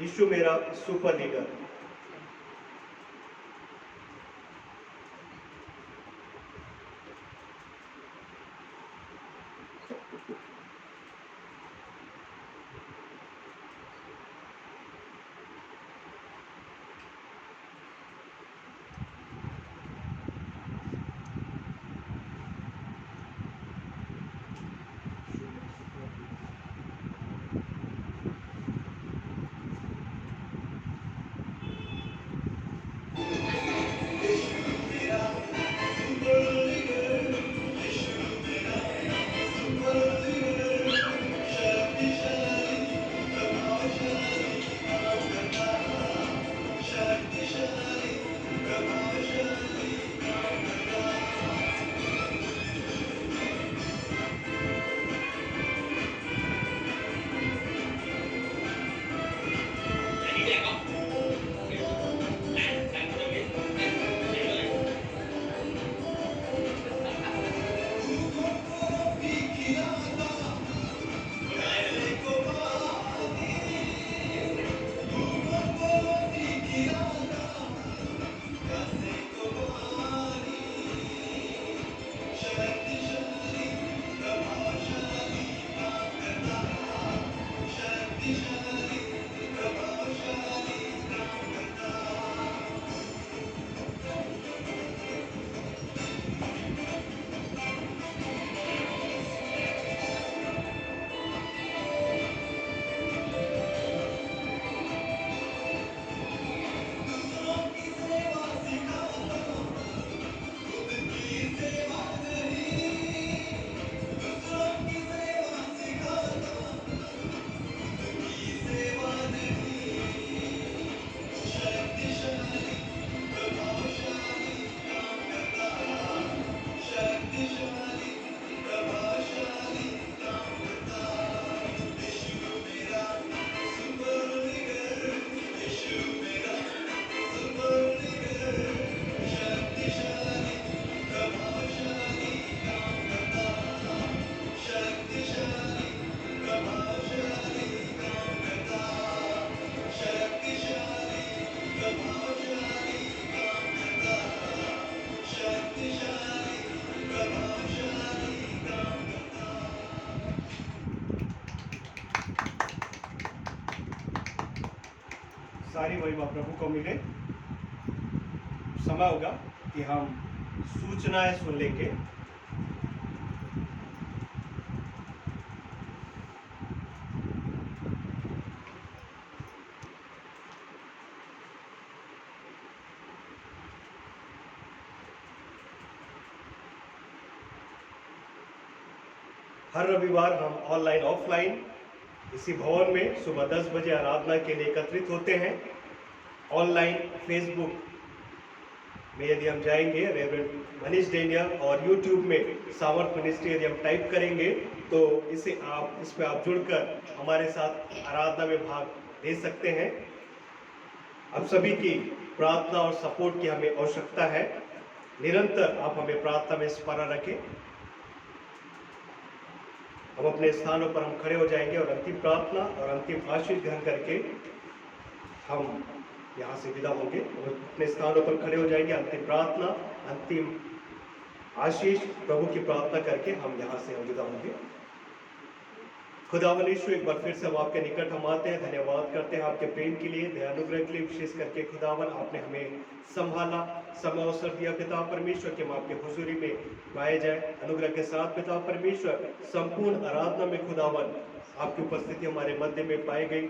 यीशु मेरा सुपर लीडर। सारी महिमा प्रभु को मिले। समय होगा कि हम सूचनाएं सुन लेंगे। हर रविवार हम ऑनलाइन ऑफलाइन इसी भवन में सुबह 10 बजे आराधना के लिए एकत्रित होते हैं। ऑनलाइन फेसबुक में यदि हम जाएंगे रेवरेंड मनीष डेनियल और यूट्यूब में सामर्थ मिनिस्ट्री यदि हम टाइप करेंगे तो इस पे आप जुड़कर हमारे साथ आराधना में भाग ले सकते हैं। आप सभी की प्रार्थना और सपोर्ट की हमें आवश्यकता है। निरंतर आप हमें प्रार्थना में स्मरण रखें। हम अपने स्थानों पर हम खड़े हो जाएंगे और अंतिम प्रार्थना और अंतिम आशीष ग्रहण करके हम यहाँ से विदा होंगे। हम अपने स्थानों पर खड़े हो जाएंगे। अंतिम प्रार्थना, अंतिम आशीष प्रभु की प्रार्थना करके हम यहाँ से हम विदा होंगे। खुदावन यीशु, एक बार फिर से हम आपके निकट हम आते हैं, धन्यवाद करते हैं आपके प्रेम के लिए, दयानुग्रह के लिए। विशेष करके खुदावन आपने हमें संभाला, समय अवसर दिया पिता परमेश्वर कि हम आपके हुजूरी में पाए जाए। अनुग्रह के साथ पिता परमेश्वर संपूर्ण आराधना में खुदावन आपकी उपस्थिति हमारे मध्य में पाई गई।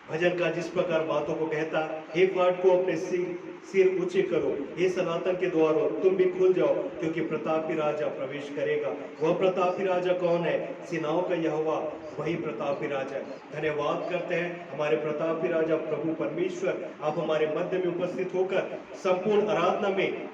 भजन का जिस प्रकार बातों को कहता, हे पाठ को अपने सिर ऊंचे करो, हे सनातन के द्वारों तुम भी खुल जाओ, क्योंकि प्रतापी राजा प्रवेश करेगा। वह प्रतापी राजा कौन है? सेनाओं का यहोवा वही प्रतापी राजा है। धन्यवाद करते हैं हमारे प्रतापी राजा प्रभु परमेश्वर, आप हमारे मध्य में उपस्थित होकर संपूर्ण आराधना में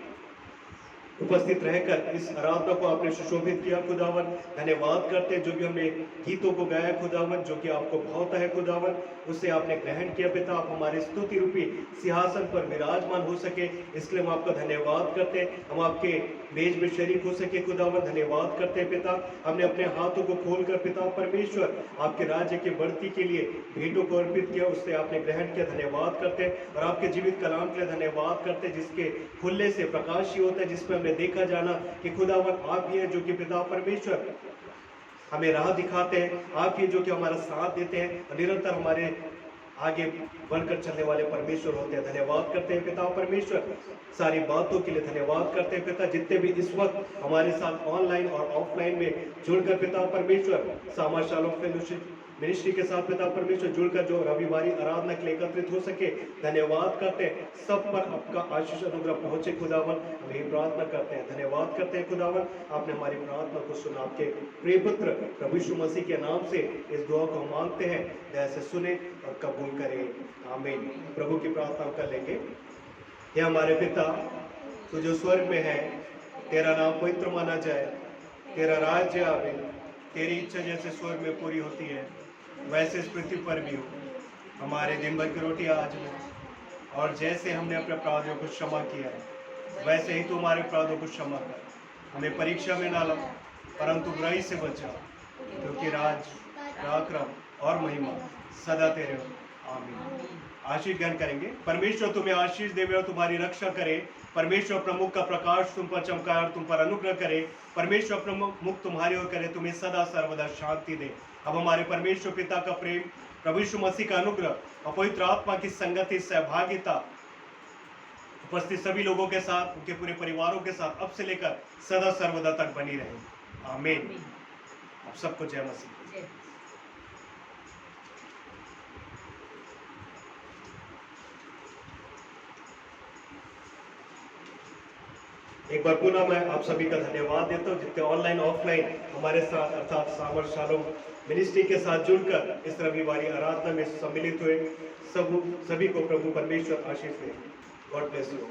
उपस्थित रहकर इस आराधना को आपने सुशोभित किया खुदावन। धन्यवाद करते हैं जो भी हमने गीतों को गाया खुदावन, जो कि आपको भावता है खुदावन, उससे आपने ग्रहण किया पिता। आप हमारे स्तुति रूपी सिंहासन पर विराजमान हो सके, इसलिए हम आपका धन्यवाद करते हैं। हम आपके मेज में शरीक हो सके खुदावन, धन्यवाद करते हैं पिता। हमने अपने हाथों को खोलकर पिता परमेश्वर आपके राज्य की बढ़ती के लिए भेंटों को अर्पित किया, उससे आपने ग्रहण किया। धन्यवाद करते हैं और आपके जीवित कलाम के लिए धन्यवाद करते हैं, जिसके खुलने से प्रकाश ही होता है, जिसमें हमने देखा जाना कि खुदावन आप ही हैं जो कि पिता परमेश्वर हमें राह दिखाते हैं, आप ही जो कि हमारा साथ देते हैं और निरंतर हमारे आगे बढ़कर चलने वाले परमेश्वर होते हैं। धन्यवाद करते हैं पिता परमेश्वर सारी बातों के लिए। धन्यवाद करते हैं पिता जितने भी इस वक्त हमारे साथ ऑनलाइन और ऑफलाइन में जुड़कर पिता परमेश्वर सामा शालोम फेलोशिप मिनिस्ट्री के साथ पिता परमेश्वर जुड़कर जो रविवारी आराधना के लिए एकत्रित हो सके, धन्यवाद करते हैं। सब पर आपका आशीष अनुग्रह पहुंचे खुदावन, हम यही प्रार्थना करते हैं। धन्यवाद करते हैं खुदावन, आपने हमारी प्रार्थना को सुना। आपके प्रिय पुत्र प्रभु यीशु मसीह के नाम से इस दुआ को हम मांगते हैं, दया से सुने और कबूल करें। आमीन। प्रभु की प्रार्थना कर लेंगे। हे हमारे पिता, तू जो स्वर्ग में है, तेरा नाम पवित्र माना जाए, तेरा राज्य आवे, तेरी इच्छा जैसे स्वर्ग में पूरी होती है वैसे इस पृथ्वी पर भी हो। हमारे दिन भर की रोटी आज में, और जैसे हमने अपने अपराधियों को क्षमा किया है वैसे ही तू हमारे अपराधों को क्षमा कर। हमें परीक्षा में ना लो परंतु बुराई से बचा, क्योंकि राज, पराक्रम और महिमा सदा तेरे हो। आमीन। आशीष ग्रहण करेंगे। परमेश्वर तुम्हें आशीष देवे और तुम्हारी रक्षा करे। परमेश्वर प्रमुख का प्रकाश तुम पर चमकाए और तुम पर अनुग्रह करे। परमेश्वर प्रमुख मुख तुम्हारी ओर करे, तुम्हें सदा सर्वदा शांति दे। अब हमारे परमेश्वर पिता का प्रेम, प्रभु यीशु मसीह का अनुग्रह और पवित्र आत्मा की संगति, सहभागिता उपस्थित सभी लोगों के साथ, उनके पूरे परिवारों के साथ अब से लेकर सदा सर्वदा तक बनी रहे। आमीन। आप सबको जय मसीह। एक बार पुनः मैं आप सभी का धन्यवाद देता हूँ जितने ऑनलाइन ऑफलाइन हमारे साथ अर्थात सामर शालोम मिनिस्ट्री के साथ जुड़कर इस रविवारी आराधना में सम्मिलित हुए। सभी को प्रभु परमेश्वर आशीष दे। God bless you.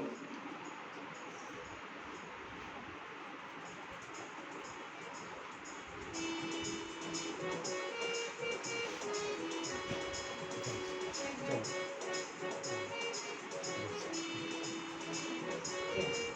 Okay.